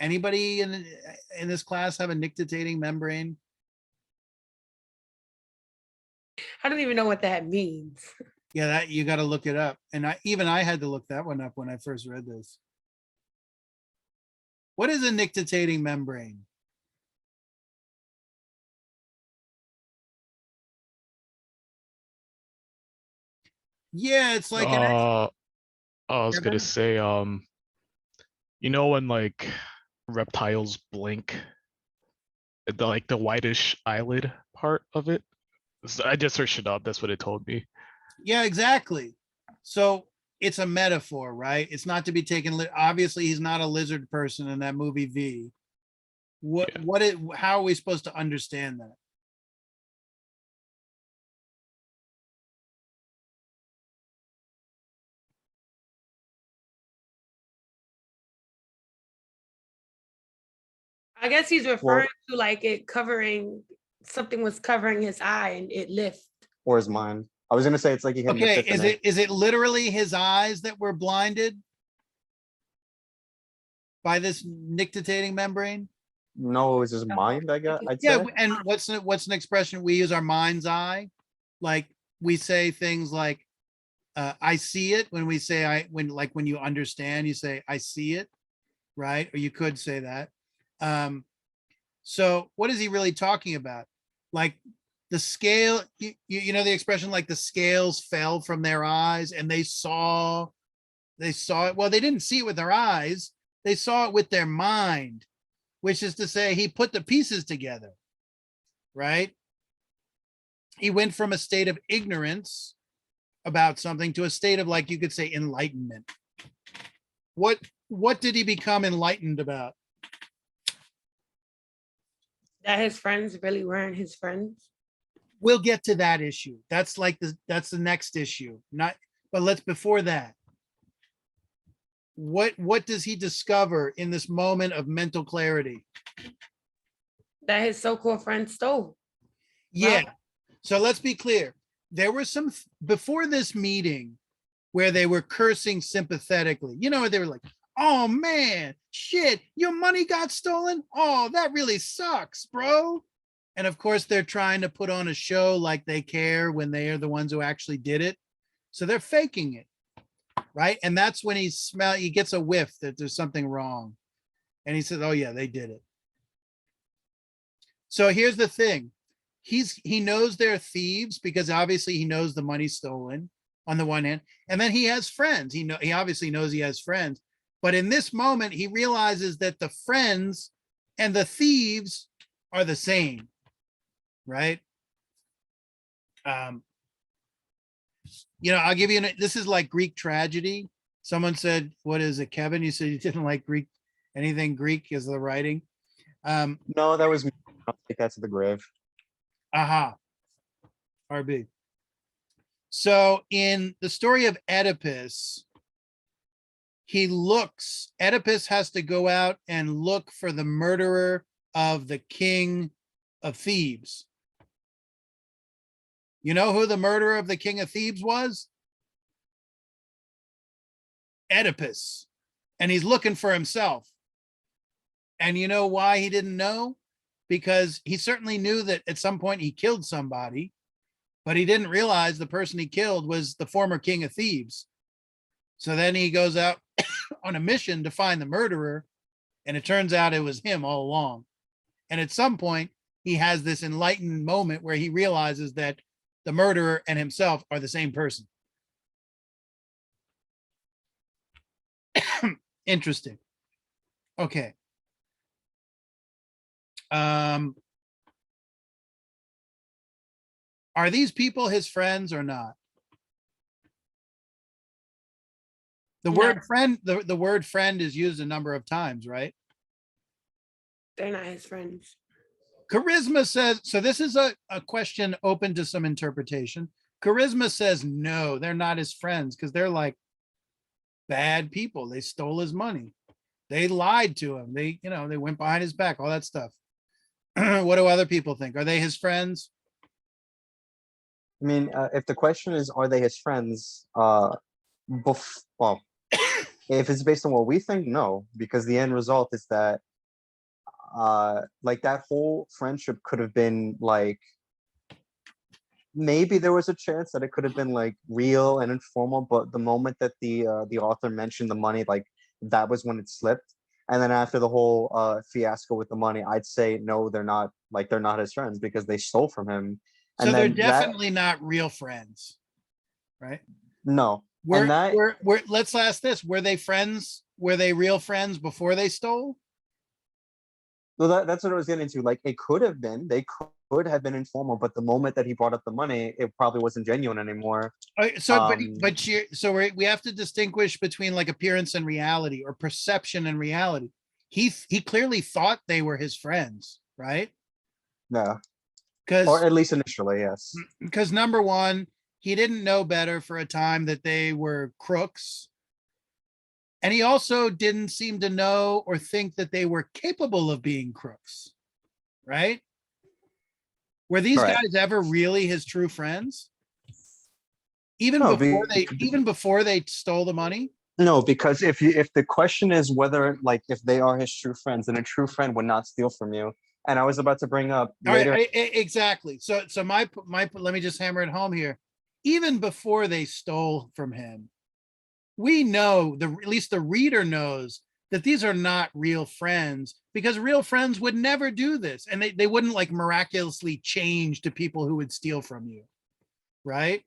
A: Anybody in this class have a nictitating membrane?
E: I don't even know what that means.
A: Yeah, that you got to look it up. And I had to look that one up when I first read this. What is a nictitating membrane? Yeah, it's like an
G: I was gonna
A: Kevin?
G: say, you know when like reptiles blink, the whitish eyelid part of it. I just searched it up. That's what it told me.
A: Yeah, exactly. So it's a metaphor, right? It's not to be taken. Obviously, he's not a lizard person in that movie V.
G: Yeah.
A: How are we supposed to understand that?
E: I guess he's referring to like it covering, something was covering his eye and it lifted.
C: Or his mind. I was gonna say it's like he had an
A: Okay,
C: epiphany.
A: is it literally his eyes that were blinded by this nictitating membrane?
C: No, it was his mind, I'd
A: Yeah,
C: say.
A: and what's an expression? We use our mind's eye. Like we say things like, I see it when we say when you understand, you say, I see it, right? Or you could say that. So what is he really talking about? Like the scale, you know, the expression like the scales fell from their eyes and they saw it. Well, they didn't see it with their eyes. They saw it with their mind, which is to say he put the pieces together, right? He went from a state of ignorance about something to a state of, like, you could say, enlightenment. What did he become enlightened about?
E: That his friends really weren't his friends.
A: We'll get to that issue. That's the next issue. But let's before that. What does he discover in this moment of mental clarity?
E: That his so-called friends stole.
A: Yeah. So let's be clear. There were some before this meeting where they were cursing sympathetically. You know, they were like, oh man, shit, your money got stolen. Oh, that really sucks, bro. And of course, they're trying to put on a show like they care when they are the ones who actually did it. So they're faking it, right? And that's when he gets a whiff that there's something wrong. And he says, oh yeah, they did it. So here's the thing. He knows they're thieves because obviously he knows the money's stolen on the one hand. And then he has friends. He obviously knows he has friends. But in this moment, he realizes that the friends and the thieves are the same, right? You know, I'll give you, this is like Greek tragedy. Someone said, what is it, Kevin? You said you didn't like anything Greek is the writing.
C: No, that was me. I'll take that to the grave.
A: Aha. RB. So in the story of Oedipus, Oedipus has to go out and look for the murderer of the king of Thebes. You know who the murderer of the king of Thebes was? Oedipus. And he's looking for himself. And you know why he didn't know? Because he certainly knew that at some point he killed somebody, but he didn't realize the person he killed was the former king of Thebes. So then he goes out on a mission to find the murderer, and it turns out it was him all along. And at some point, he has this enlightened moment where he realizes that the murderer and himself are the same person. Interesting. Okay. Are these people his friends or not? The
E: No.
A: word friend, the word friend is used a number of times, right?
E: They're not his friends.
A: Charisma says, so this is a question open to some interpretation. Charisma says, no, they're not his friends because they're like bad people. They stole his money. They lied to him. They went behind his back, all that stuff. What do other people think? Are they his friends?
C: I mean, if the question is, are they his friends? Well, if it's based on what we think, no, because the end result is that, like that whole friendship could have been like, maybe there was a chance that it could have been like real and informal, but the moment that the author mentioned the money, like that was when it slipped. And then after the whole fiasco with the money, I'd say no, they're not his friends because they stole from him.
A: So
C: And
A: they're
C: then
A: definitely not real friends, right?
C: no. And that,
A: Let's ask this. Were they friends? Were they real friends before they stole?
C: well, that's what I was getting into. Like it could have been, they could have been informal, but the moment that he brought up the money, it probably wasn't genuine anymore.
A: So we have to distinguish between like appearance and reality, or perception and reality. He clearly thought they were his friends, right?
C: Yeah.
A: Because
C: Or at least initially, yes.
A: because number one, he didn't know better for a time that they were crooks. And he also didn't seem to know or think that they were capable of being crooks, right? Were these
C: Right.
A: guys ever really his true friends? Even
C: No,
A: before they stole the money?
C: No, because if the question is whether like if they are his true friends, then a true friend would not steal from you. And I was about to bring up
A: All right,
C: later.
A: exactly. So my let me just hammer it home here. Even before they stole from him, we know at least the reader knows that these are not real friends, because real friends would never do this, and they wouldn't like miraculously change to people who would steal from you, right?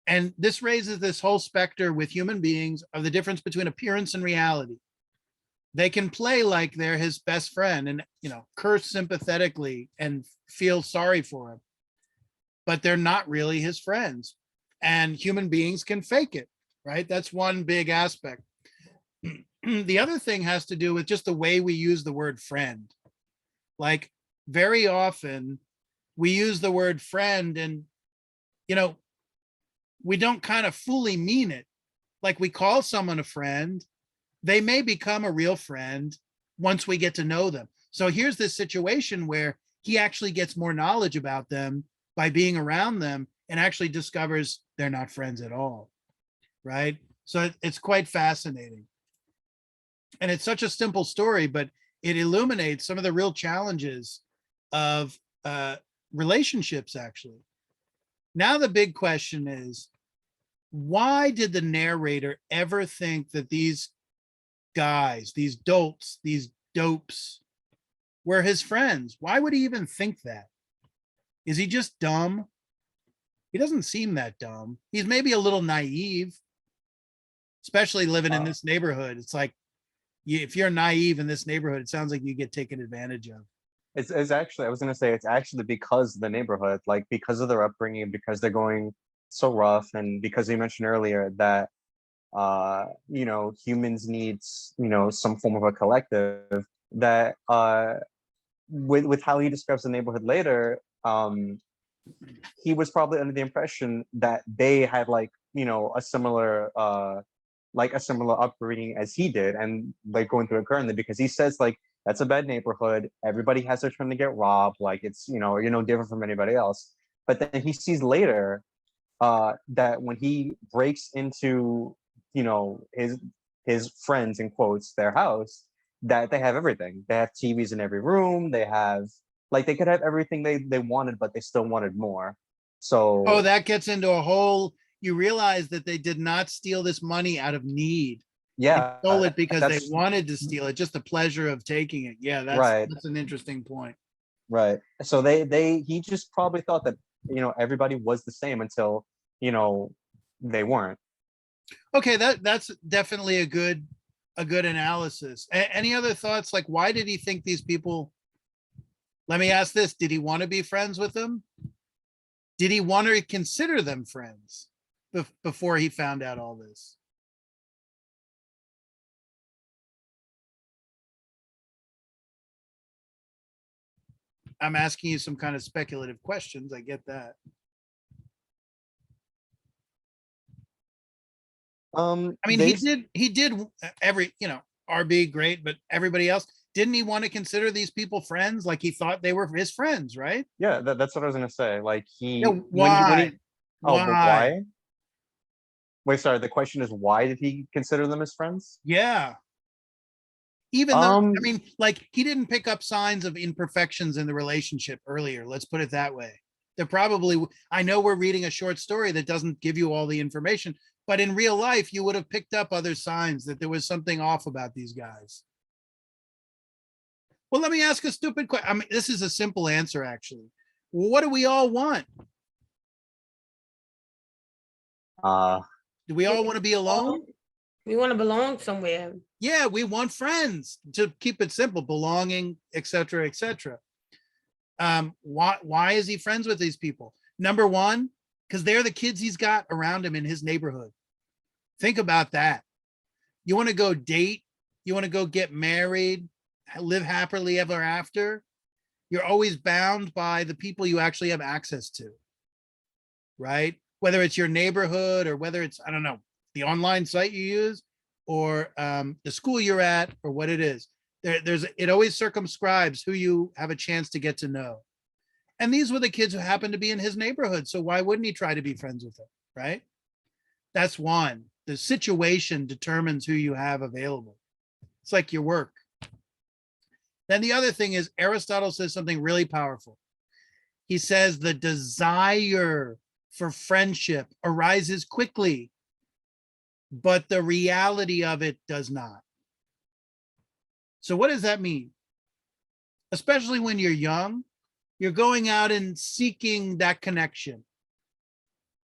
A: And this raises this whole specter with human beings of the difference between appearance and reality. They can play like they're his best friend and, curse sympathetically and feel sorry for him, but they're not really his friends. And human beings can fake it, right? That's one big aspect. The other thing has to do with just the way we use the word friend. Like, very often we use the word friend and, we don't kind of fully mean it. Like, we call someone a friend, they may become a real friend once we get to know them. So here's this situation where he actually gets more knowledge about them by being around them and actually discovers they're not friends at all, right? So it's quite fascinating. And it's such a simple story, but it illuminates some of the real challenges of relationships, actually. Now, the big question is, why did the narrator ever think that these guys, these dolts, these dopes were his friends? Why would he even think that? Is he just dumb? He doesn't seem that dumb. He's maybe a little naive, especially living in this neighborhood. It's like, if you're naive in this neighborhood, it sounds like you get taken advantage of.
C: It's actually, I was gonna say, it's actually because of the neighborhood, like because of their upbringing, because they're going so rough, and because you mentioned earlier that humans needs, some form of a collective, that with how he describes the neighborhood later, he was probably under the impression that they had a similar upbringing as he did, and like going through it currently, because he says like that's a bad neighborhood, everybody has their turn to get robbed, like it's you're no different from anybody else. But then he sees later that when he breaks into his friends, in quotes, their house, that they have everything. They have TVs in every room, they have, like, they could have everything they wanted, but they still wanted more. So
A: Oh, that gets into a whole, you realize that they did not steal this money out of need.
C: yeah,
A: They stole it because they
C: that's
A: wanted to steal it, just the pleasure of taking it. Yeah,
C: right.
A: that's an interesting point.
C: Right. So he just probably thought that everybody was the same until they weren't.
A: Okay, that's definitely a good analysis. Any other thoughts? Like, why did he think these people? Let me ask this: did he want to be friends with them? Did he want to consider them friends before he found out all this? I'm asking you some kind of speculative questions. I get that. I mean, he did every, RB great, but everybody else, didn't he want to consider these people friends? Like, he thought they were his friends, right?
C: Yeah, that's what I was gonna say. Like he,
A: Yeah,
C: when
A: why?
C: but why? Wait, sorry. The question is, why did he consider them as friends?
A: Yeah. Even though, I mean, like, he didn't pick up signs of imperfections in the relationship earlier. Let's put it that way. They're probably, I know we're reading a short story that doesn't give you all the information, but in real life, you would have picked up other signs that there was something off about these guys. Well, let me ask a stupid question. I mean, this is a simple answer, actually. What do we all want? Do we all want to be alone?
E: We want to belong somewhere.
A: Yeah, we want friends, to keep it simple, belonging, etc., etc. Why is he friends with these people? Number one, because they're the kids he's got around him in his neighborhood. Think about that. You want to go date, you want to go get married, live happily ever after. You're always bound by the people you actually have access to, right? Whether it's your neighborhood or whether it's, I don't know, the online site you use, or the school you're at or what it is. It always circumscribes who you have a chance to get to know. And these were the kids who happened to be in his neighborhood. So why wouldn't he try to be friends with them? Right? That's one. The situation determines who you have available. It's like your work. Then the other thing is Aristotle says something really powerful. He says the desire for friendship arises quickly, but the reality of it does not. So what does that mean? Especially when you're young, you're going out and seeking that connection.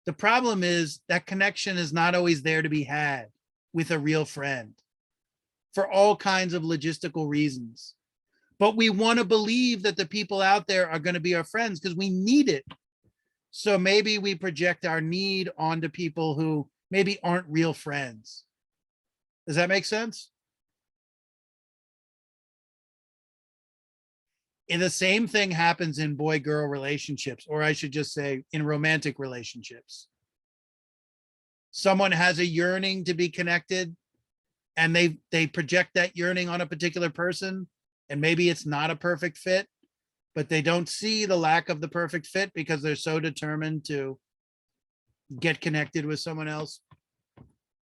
A: The problem is that connection is not always there to be had with a real friend for all kinds of logistical reasons. But we want to believe that the people out there are going to be our friends because we need it. So maybe we project our need onto people who maybe aren't real friends. Does that make sense? And the same thing happens in boy-girl relationships, or I should just say in romantic relationships. Someone has a yearning to be connected and they project that yearning on a particular person, and maybe it's not a perfect fit, but they don't see the lack of the perfect fit because they're so determined to get connected with someone else.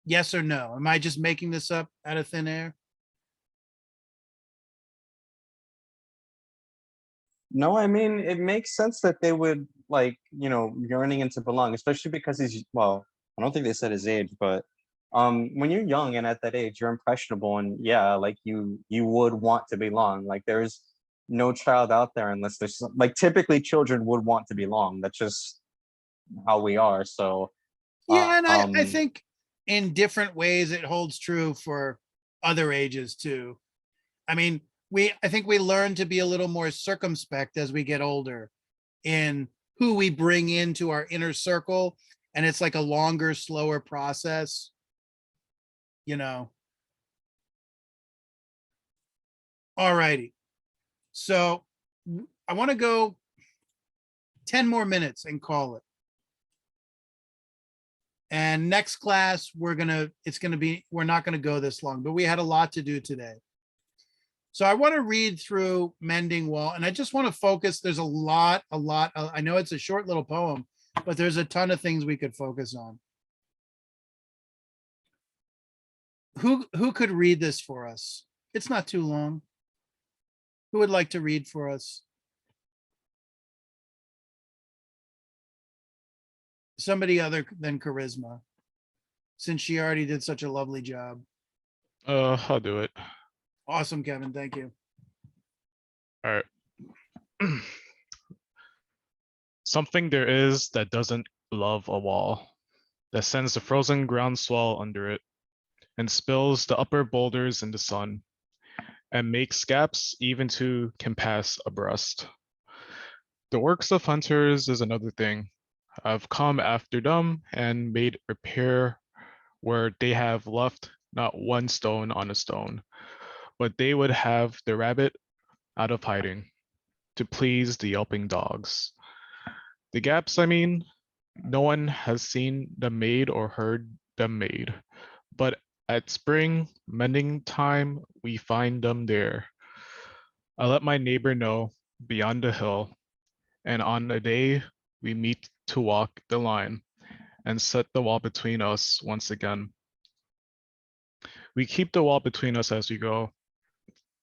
A: Yes or no? Am I just making this up out of thin air?
C: No, I mean, it makes sense that they would like, yearning and to belong, especially because well, I don't think they said his age, but when you're young and at that age, you're impressionable and yeah, like you would want to belong. Like there's no child out there unless there's like typically children would want to belong. That's just how we are. So
A: Yeah, and I
C: um
A: think in different ways it holds true for other ages too. I mean, I think we learn to be a little more circumspect as we get older in who we bring into our inner circle, and it's like a longer, slower process, you know. All righty. So I want to go 10 more minutes and call it. And next class, we're not gonna go this long, but we had a lot to do today. So I want to read through Mending Wall, and I just want to focus. There's a lot. I know it's a short little poem, but there's a ton of things we could focus on. Who could read this for us? It's not too long. Who would like to read for us? Somebody other than Charisma, since she already did such a lovely job.
G: I'll do it.
A: Awesome, Kevin. Thank you.
G: All right. Something there is that doesn't love a wall, that sends the frozen groundswell under it, and spills the upper boulders in the sun, and makes gaps even two can pass abreast. The works of hunters is another thing. I've come after them and made repair where they have left not one stone on a stone, but they would have the rabbit out of hiding to please the yelping dogs. The gaps, I mean, no one has seen them made or heard them made, but at spring mending time, we find them there. I let my neighbor know beyond the hill, and on a day we meet to walk the line and set the wall between us once again. We keep the wall between us as we go,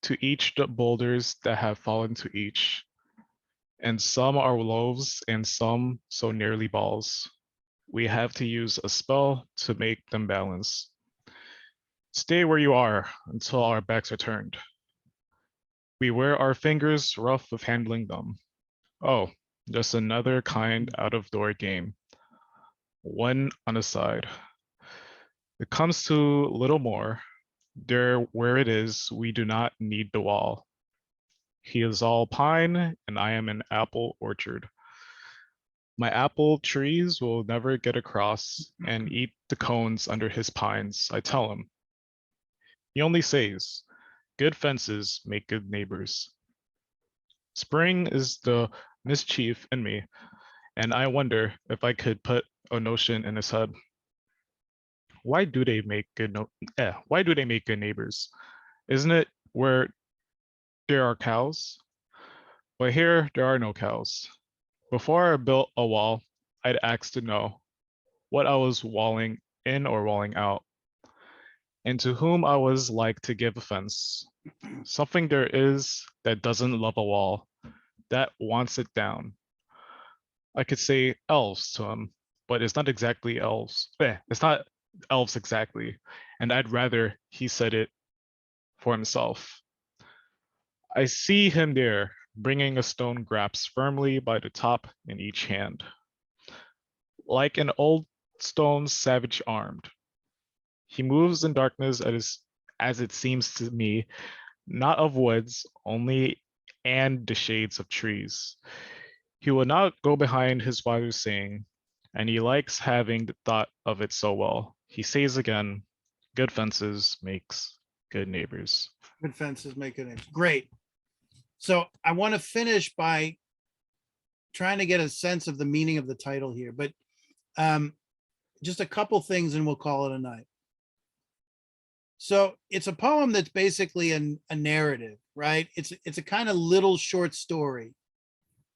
G: to each the boulders that have fallen to each, and some are loaves and some so nearly balls. We have to use a spell to make them balance. Stay where you are until our backs are turned. We wear our fingers rough with handling them. Oh, just another kind out of door game. One on a side. It comes to little more. There where it is, we do not need the wall. He is all pine and I am an apple orchard. My apple trees will never get across and eat the cones under his pines, I tell him. He only says, good fences make good neighbors. Spring is the mischief in me, and I wonder if I could put a notion in his head. why do they make good why do they make good neighbors? Isn't it where there are cows? But here there are no cows. Before I built a wall, I'd ask to know what I was walling in or walling out, and to whom I was like to give offense. Something there is that doesn't love a wall, that wants it down. I could say elves to him, but it's not exactly elves. It's not elves exactly, and I'd rather he said it for himself. I see him there, bringing a stone grasped firmly by the top in each hand. Like an old stone savage armed. He moves in darkness as it seems to me, not of woods only and the shades of trees. He will not go behind his father's saying, and he likes having the thought of it so well. He says again, good fences makes good neighbors.
A: Good fences make it. Great. So I want to finish by trying to get a sense of the meaning of the title here, but just a couple things and we'll call it a night. So it's a poem that's basically a narrative, right? It's a kind of little short story.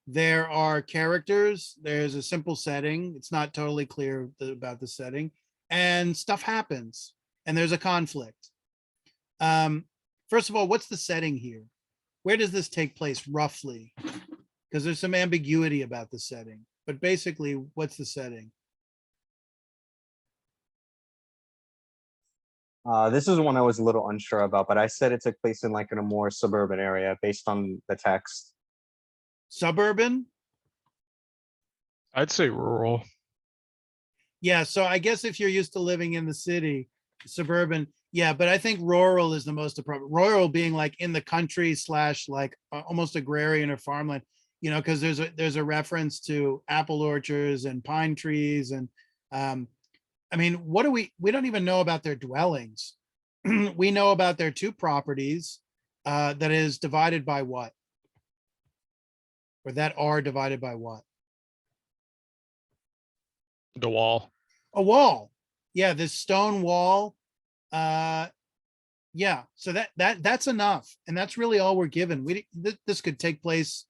A: There are characters, there's a simple setting. It's not totally clear about the setting, and stuff happens and there's a conflict. First of all, what's the setting here? Where does this take place roughly? Because there's some ambiguity about the setting, but basically, what's the setting?
C: This is one I was a little unsure about, but I said it took place in like in a more suburban area based on the text.
A: Suburban?
G: I'd say rural.
A: Yeah, so I guess if you're used to living in the city, suburban, yeah, but I think rural is the most appropriate. Rural being like in the country slash like almost agrarian or farmland, you know, because there's a reference to apple orchards and pine trees and I mean, what do we don't even know about their dwellings. We know about their two properties that is divided by what? Or that are divided by what?
G: The wall.
A: A wall. Yeah, this stone wall. Yeah, so that's enough. And that's really all we're given. This could take place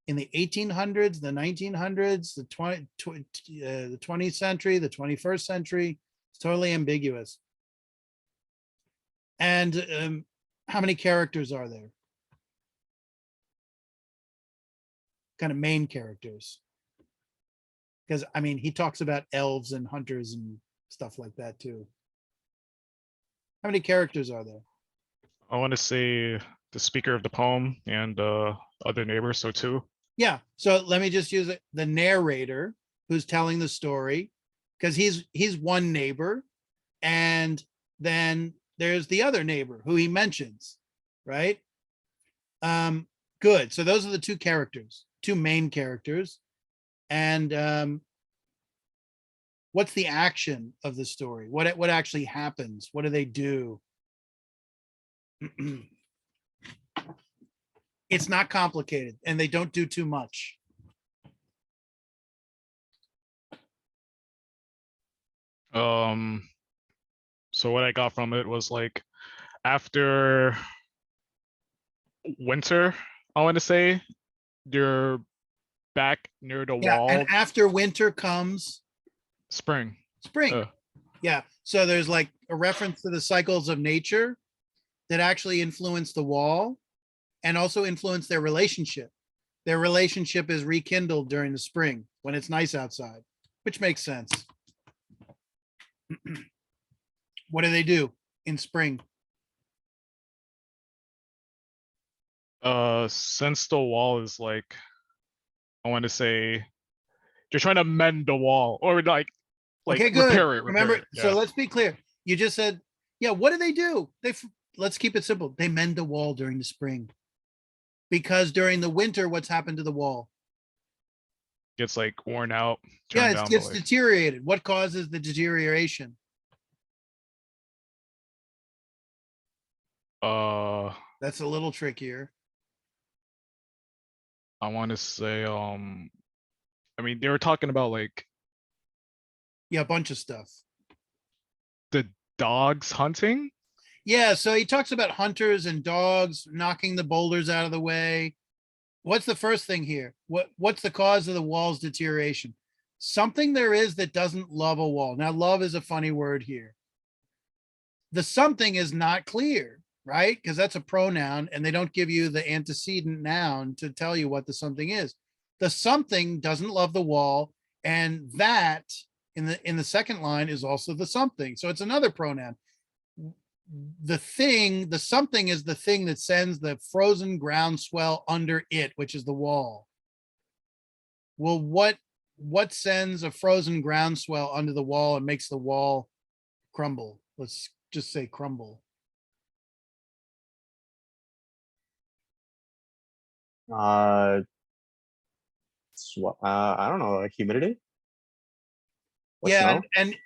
A: in the 1800s, the 1900s, the 20th century, the 21st century. It's totally ambiguous. And how many characters are there? Kind of main characters. Because I mean, he talks about elves and hunters and stuff like that too. How many characters are there?
G: I want to say the speaker of the poem and other neighbors, so two.
A: Yeah, so let me just use it. The narrator who's telling the story, because he's one neighbor, and then there's the other neighbor who he mentions, right? Good. So those are the two characters, two main characters. And what's the action of the story? What actually happens? What do they do? It's not complicated and they don't do too much.
G: So what I got from it was like after winter, I want to say, you're back near the
A: Yeah,
G: wall.
A: and after winter comes
G: Spring.
A: spring. Yeah, so there's like a reference to the cycles of nature that actually influence the wall and also influence their relationship. Their relationship is rekindled during the spring when it's nice outside, which makes sense. What do they do in spring?
G: Since the wall is like, I want to say, you're trying to mend the wall or like
A: Okay, good.
G: repair it.
A: Remember,
G: Repair it.
A: so
G: Yeah.
A: let's be clear. You just said, yeah, what do? Let's keep it simple. They mend the wall during the spring. Because during the winter, what's happened to the wall?
G: Gets like worn out.
A: Yeah,
G: turned
A: it
G: down,
A: gets
G: but, like,
A: deteriorated. What causes the deterioration? That's a little trickier.
G: I want to say, I mean, they were talking about like
A: Yeah, a bunch of stuff.
G: the dogs hunting?
A: Yeah, so he talks about hunters and dogs knocking the boulders out of the way. What's the first thing here? What's the cause of the wall's deterioration? Something there is that doesn't love a wall. Now, love is a funny word here. The something is not clear, right? Because that's a pronoun and they don't give you the antecedent noun to tell you what the something is. The something doesn't love the wall, and that in the second line is also the something. So it's another pronoun. The thing, the something is the thing that sends the frozen groundswell under it, which is the wall. Well, what sends a frozen groundswell under the wall and makes the wall crumble? Let's just say crumble.
C: I don't know, like humidity? Or
A: Yeah,
C: snow?
A: and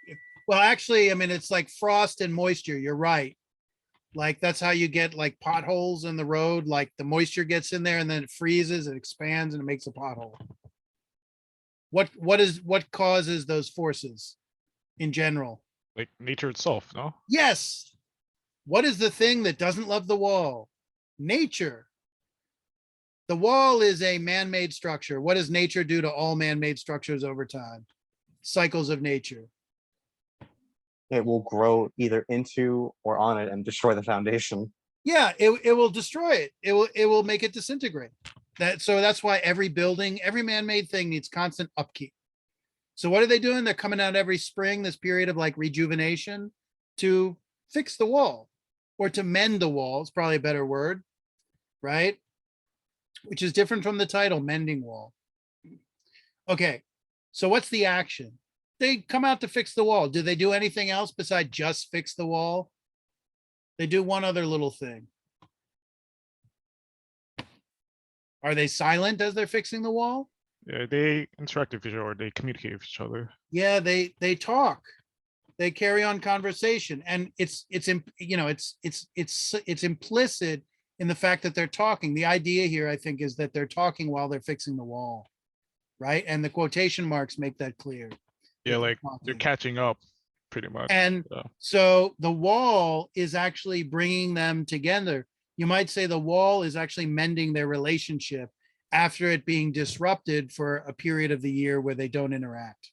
A: well, actually, I mean, it's like frost and moisture. You're right. Like that's how you get like potholes in the road. Like the moisture gets in there and then it freezes, it expands and it makes a pothole. What causes those forces in general?
G: Like nature itself, no?
A: Yes. What is the thing that doesn't love the wall? Nature. The wall is a man-made structure. What does nature do to all man-made structures over time? Cycles of nature.
C: It will grow either into or on it and destroy the foundation.
A: Yeah, it will destroy it. It will make it disintegrate. So that's why every building, every man-made thing needs constant upkeep. So what are they doing? They're coming out every spring, this period of like rejuvenation to fix the wall or to mend the wall. It's probably a better word, right? Which is different from the title, mending wall. Okay, so what's the action? They come out to fix the wall. Do they do anything else besides just fix the wall? They do one other little thing. Are they silent as they're fixing the wall?
G: Yeah, they interact with each other, or they communicate with each other.
A: Yeah, they talk. They carry on conversation, and it's implicit in the fact that they're talking. The idea here, I think, is that they're talking while they're fixing the wall, right? And the quotation marks make that clear.
G: Yeah,
A: that
G: like they're
A: talking.
G: catching up pretty much.
A: And
G: yeah.
A: so the wall is actually bringing them together. You might say the wall is actually mending their relationship after it being disrupted for a period of the year where they don't interact.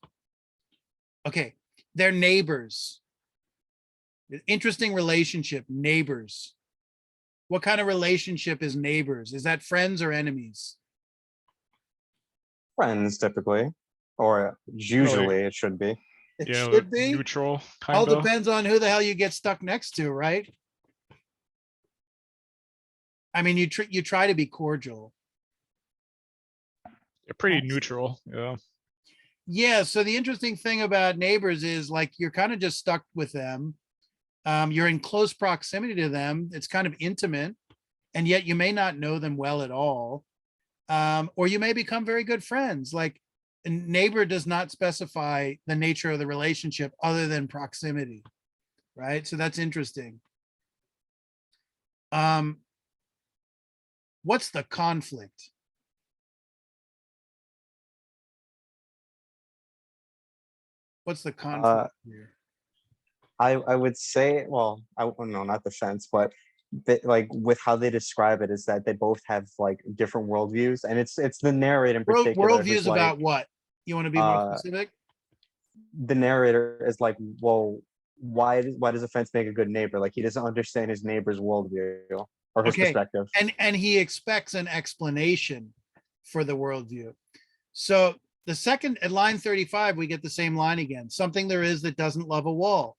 A: Okay, they're neighbors. Interesting relationship, neighbors. What kind of relationship is neighbors? Is that friends or enemies?
C: Friends typically, or usually it should be.
A: It
G: Yeah,
A: should be.
G: neutral,
A: All
G: kind of.
A: depends on who the hell you get stuck next to, right? I mean, you try to be cordial.
G: They're pretty neutral. Yeah.
A: Yeah, so the interesting thing about neighbors is like you're kind of just stuck with them. You're in close proximity to them. It's kind of intimate, and yet you may not know them well at all. Or you may become very good friends. Like a neighbor does not specify the nature of the relationship other than proximity, right? So that's interesting. What's the conflict? What's the conflict here?
C: I would say, well, no, not the fence, but like with how they describe it is that they both have like different worldviews, and it's the narrator in particular who's
A: Worldviews
C: like,
A: about what? You want to be more
C: uh,
A: specific?
C: the narrator is like, well, why does a fence make a good neighbor? Like he doesn't understand his neighbor's worldview or his
A: Okay,
C: perspective.
A: and he expects an explanation for the worldview. So the second at line 35, we get the same line again. Something there is that doesn't love a wall.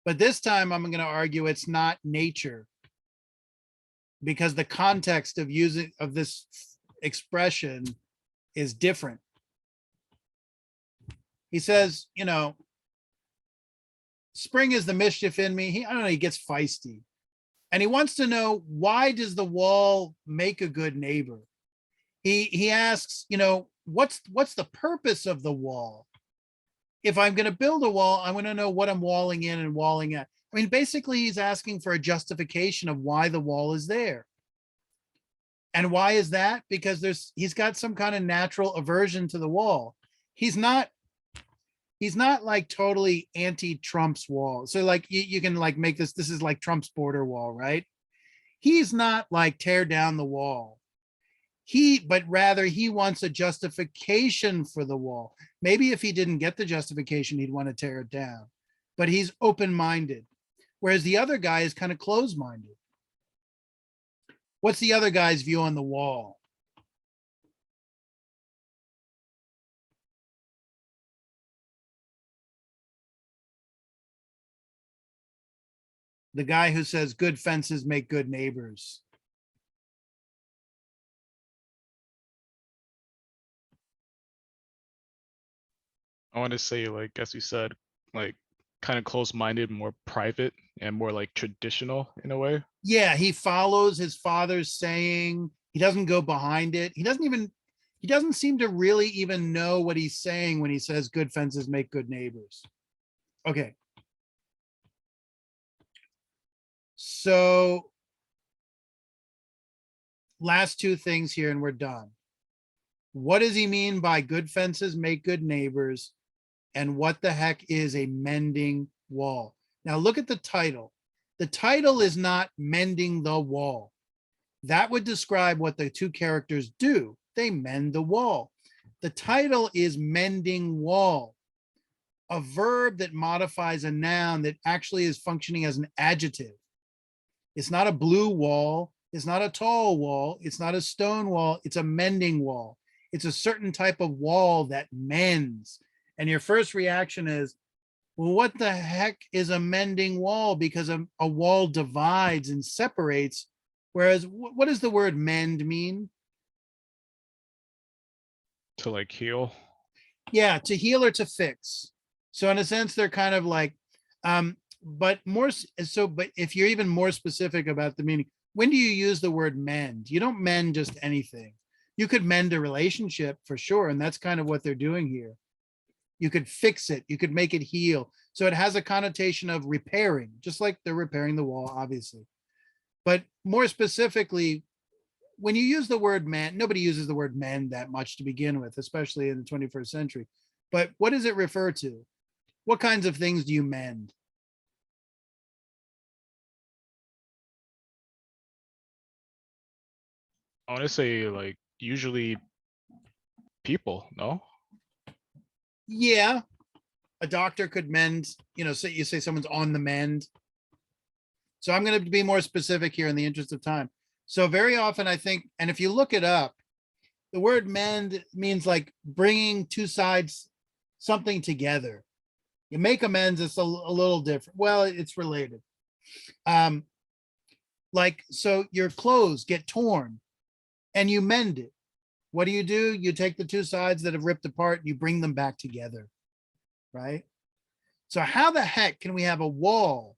A: But this time I'm going to argue it's not nature, because the context of using of this expression is different. He says, you know, spring is the mischief in me. I don't know, he gets feisty. And he wants to know, why does the wall make a good neighbor? He asks, you know, what's the purpose of the wall? If I'm going to build a wall, I want to know what I'm walling in and walling at. I mean, basically, he's asking for a justification of why the wall is there. And why is that? Because he's got some kind of natural aversion to the wall. He's not he's not like totally anti-Trump's wall. So like you can like make this is like Trump's border wall, right? He's not like tear down the wall. But rather he wants a justification for the wall. Maybe if he didn't get the justification, he'd want to tear it down. But he's open-minded. Whereas the other guy is kind of closed-minded. What's the other guy's view on the wall? The guy who says good fences make good neighbors.
G: I want to say, like, as you said, like, kind of close-minded, more private, and more like traditional in a way.
A: Yeah, he follows his father's saying. He doesn't go behind it. He doesn't seem to really even know what he's saying when he says good fences make good neighbors. Okay. So last two things here and we're done. What does he mean by good fences make good neighbors? And what the heck is a mending wall? Now look at the title. The title is not mending the wall. That would describe what the two characters do. They mend the wall. The title is mending wall, a verb that modifies a noun that actually is functioning as an adjective. It's not a blue wall. It's not a tall wall. It's not a stone wall. It's a mending wall. It's a certain type of wall that mends. And your first reaction is, well, what the heck is a mending wall? Because a wall divides and separates. Whereas what does the word mend mean?
G: To like heal.
A: Yeah, to heal or to fix. So in a sense, they're kind of like, but if you're even more specific about the meaning, when do you use the word mend? You don't mend just anything. You could mend a relationship for sure. And that's kind of what they're doing here. You could fix it. You could make it heal. So it has a connotation of repairing, just like they're repairing the wall, obviously. But more specifically, when you use the word mend, nobody uses the word mend that much to begin with, especially in the 21st century. But what does it refer to? What kinds of things do you mend?
G: I want to say like usually people, no?
A: Yeah, a doctor could mend, say you say someone's on the mend. So I'm going to be more specific here in the interest of time. So very often I think, and if you look it up, the word mend means like bringing two sides, something together. You make amends, it's a little different. Well, it's related. Like, so your clothes get torn and you mend it. What do? You take the two sides that have ripped apart, you bring them back together, right? So how the heck can we have a wall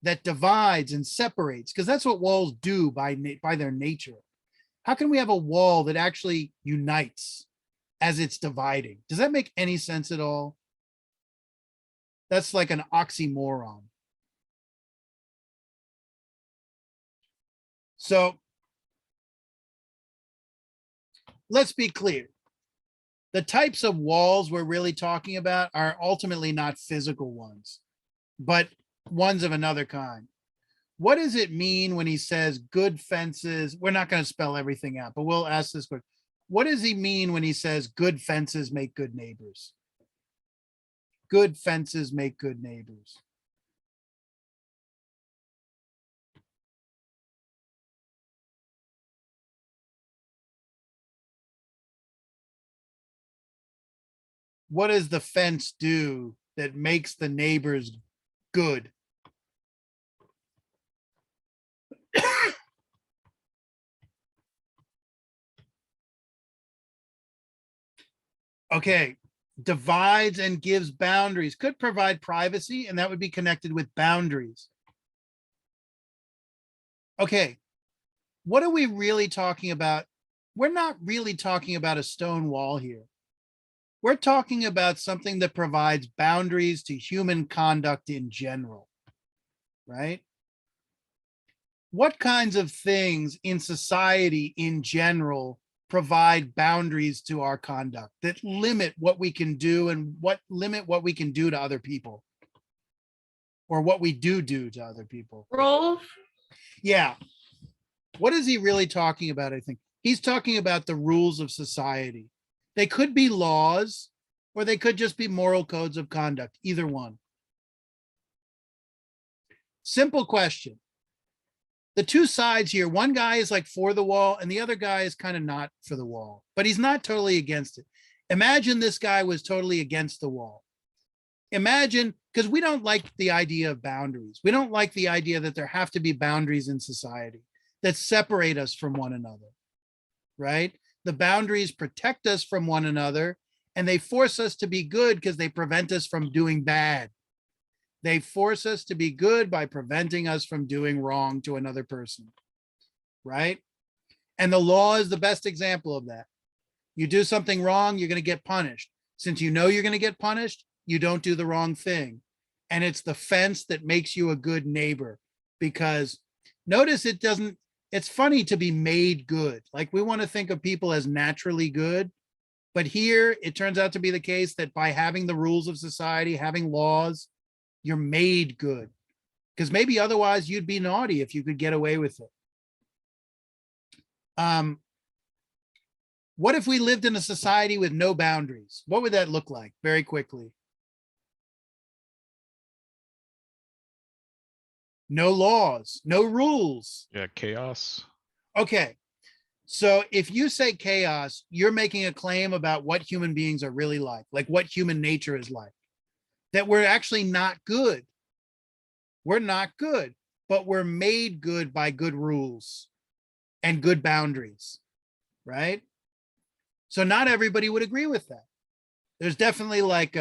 A: that divides and separates? Because that's what walls do by their nature. How can we have a wall that actually unites as it's dividing? Does that make any sense at all? That's like an oxymoron. So let's be clear. The types of walls we're really talking about are ultimately not physical ones, but ones of another kind. What does it mean when he says good fences? We're not going to spell everything out, but we'll ask this question. What does he mean when he says good fences make good neighbors? Good fences make good neighbors. What does the fence do that makes the neighbors good? Okay, divides and gives boundaries, could provide privacy, and that would be connected with boundaries. Okay, what are we really talking about? We're not really talking about a stone wall here. We're talking about something that provides boundaries to human conduct in general, right? What kinds of things in society in general provide boundaries to our conduct that limit what we can do and limit what we can do to other people. Or what we do to other people.
E: Rules.
A: Yeah. What is he really talking about? I think he's talking about the rules of society. They could be laws, or they could just be moral codes of conduct, either one. Simple question. The two sides here, one guy is like for the wall and the other guy is kind of not for the wall, but he's not totally against it. Imagine this guy was totally against the wall. Imagine, because we don't like the idea of boundaries. We don't like the idea that there have to be boundaries in society that separate us from one another, right? The boundaries protect us from one another and they force us to be good because they prevent us from doing bad. They force us to be good by preventing us from doing wrong to another person, right? And the law is the best example of that. You do something wrong, you're going to get punished. Since you know you're going to get punished, you don't do the wrong thing. And it's the fence that makes you a good neighbor, because notice it's funny to be made good. Like we want to think of people as naturally good, but here it turns out to be the case that by having the rules of society, having laws, you're made good, because maybe otherwise you'd be naughty if you could get away with it. What if we lived in a society with no boundaries? What would that look like? Very quickly. No laws, no rules.
G: Yeah, chaos.
A: Okay. So if you say chaos, you're making a claim about what human beings are really like what human nature is like. That we're actually not good. We're not good, but we're made good by good rules and good boundaries, right? So not everybody would agree with that. There's definitely like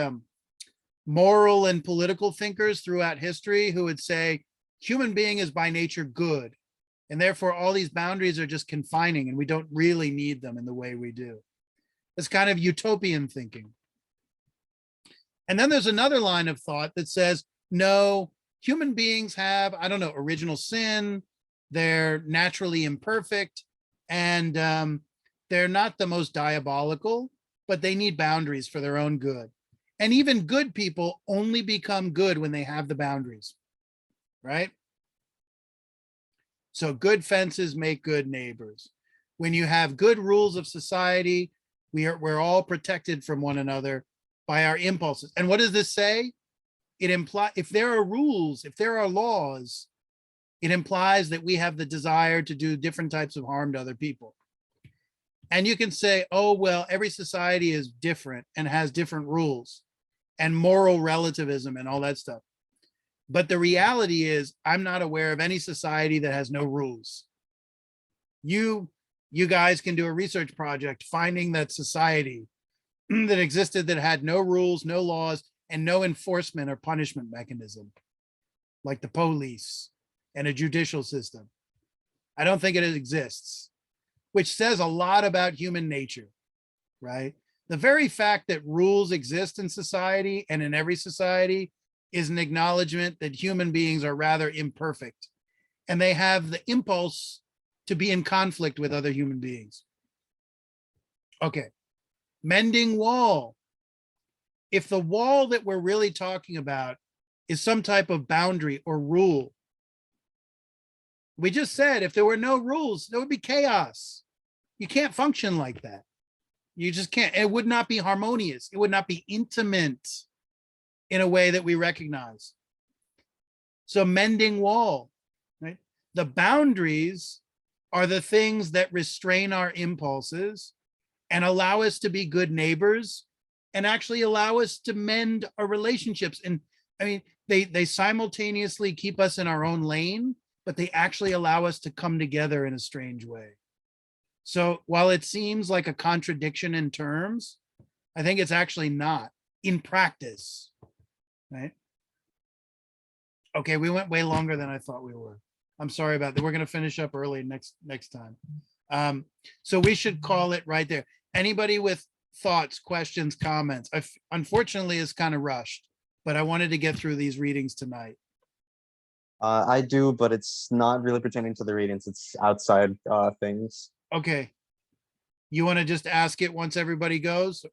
A: moral and political thinkers throughout history who would say human being is by nature good, and therefore all these boundaries are just confining and we don't really need them in the way we do. It's kind of utopian thinking. And then there's another line of thought that says, no, human beings have, I don't know, original sin, they're naturally imperfect, and they're not the most diabolical, but they need boundaries for their own good. And even good people only become good when they have the boundaries, right? So good fences make good neighbors. When you have good rules of society, we're all protected from one another by our impulses. And what does this say? It implies, if there are rules, if there are laws, it implies that we have the desire to do different types of harm to other people. And you can say, oh, well, every society is different and has different rules and moral relativism and all that stuff. But the reality is, I'm not aware of any society that has no rules. You guys can do a research project finding that society that existed that had no rules, no laws, and no enforcement or punishment mechanism, like the police and a judicial system. I don't think it exists, which says a lot about human nature, right? The very fact that rules exist in society and in every society is an acknowledgement that human beings are rather imperfect and they have the impulse to be in conflict with other human beings. Okay. Mending wall. If the wall that we're really talking about is some type of boundary or rule, we just said if there were no rules, there would be chaos. You can't function like that. You just can't. It would not be harmonious. It would not be intimate in a way that we recognize. So mending wall, right? The boundaries are the things that restrain our impulses and allow us to be good neighbors and actually allow us to mend our relationships. And I mean, they simultaneously keep us in our own lane, but they actually allow us to come together in a strange way. So while it seems like a contradiction in terms, I think it's actually not in practice, right? Okay, we went way longer than I thought we were. I'm sorry about that. We're going to finish up early next time. So we should call it right there. Anybody with thoughts, questions, comments? Unfortunately, it's kind of rushed, but I wanted to get through these readings tonight.
C: I do, but it's not really pertaining to the readings. It's outside things.
A: Okay. You want to just ask it once everybody goes?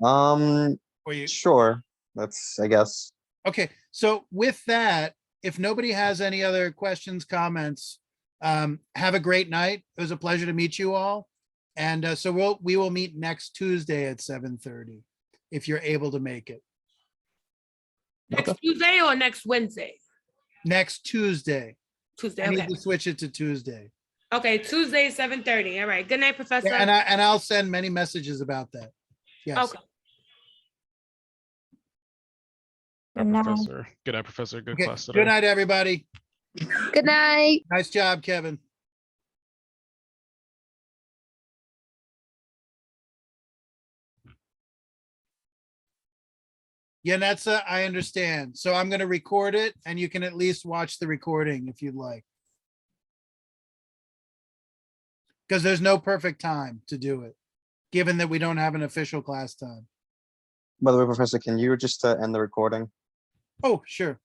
A: Or you,
C: Sure, that's, I guess.
A: okay, so with that, if nobody has any other questions, comments, have a great night. It was a pleasure to meet you all. And so we will meet next Tuesday at 7:30, if you're able to make it.
E: Next Tuesday or next Wednesday?
A: Next Tuesday.
E: Tuesday,
A: I need
E: okay.
A: to switch it to Tuesday.
E: Okay, Tuesday, 7:30. All right. Good night, Professor.
A: Yeah, and I'll send many messages about that. Yes.
E: Okay.
G: Good
H: Good night.
G: Professor. Good night, Professor. Good
A: Okay,
G: class today.
A: good night, everybody.
F: Good night.
A: Nice job, Kevin. Yeah, that's, I understand. So I'm gonna record it and you can at least watch the recording if you'd like. Because there's no perfect time to do it, given that we don't have an official class time.
C: By the way, Professor, can you just end the recording?
A: Oh, sure.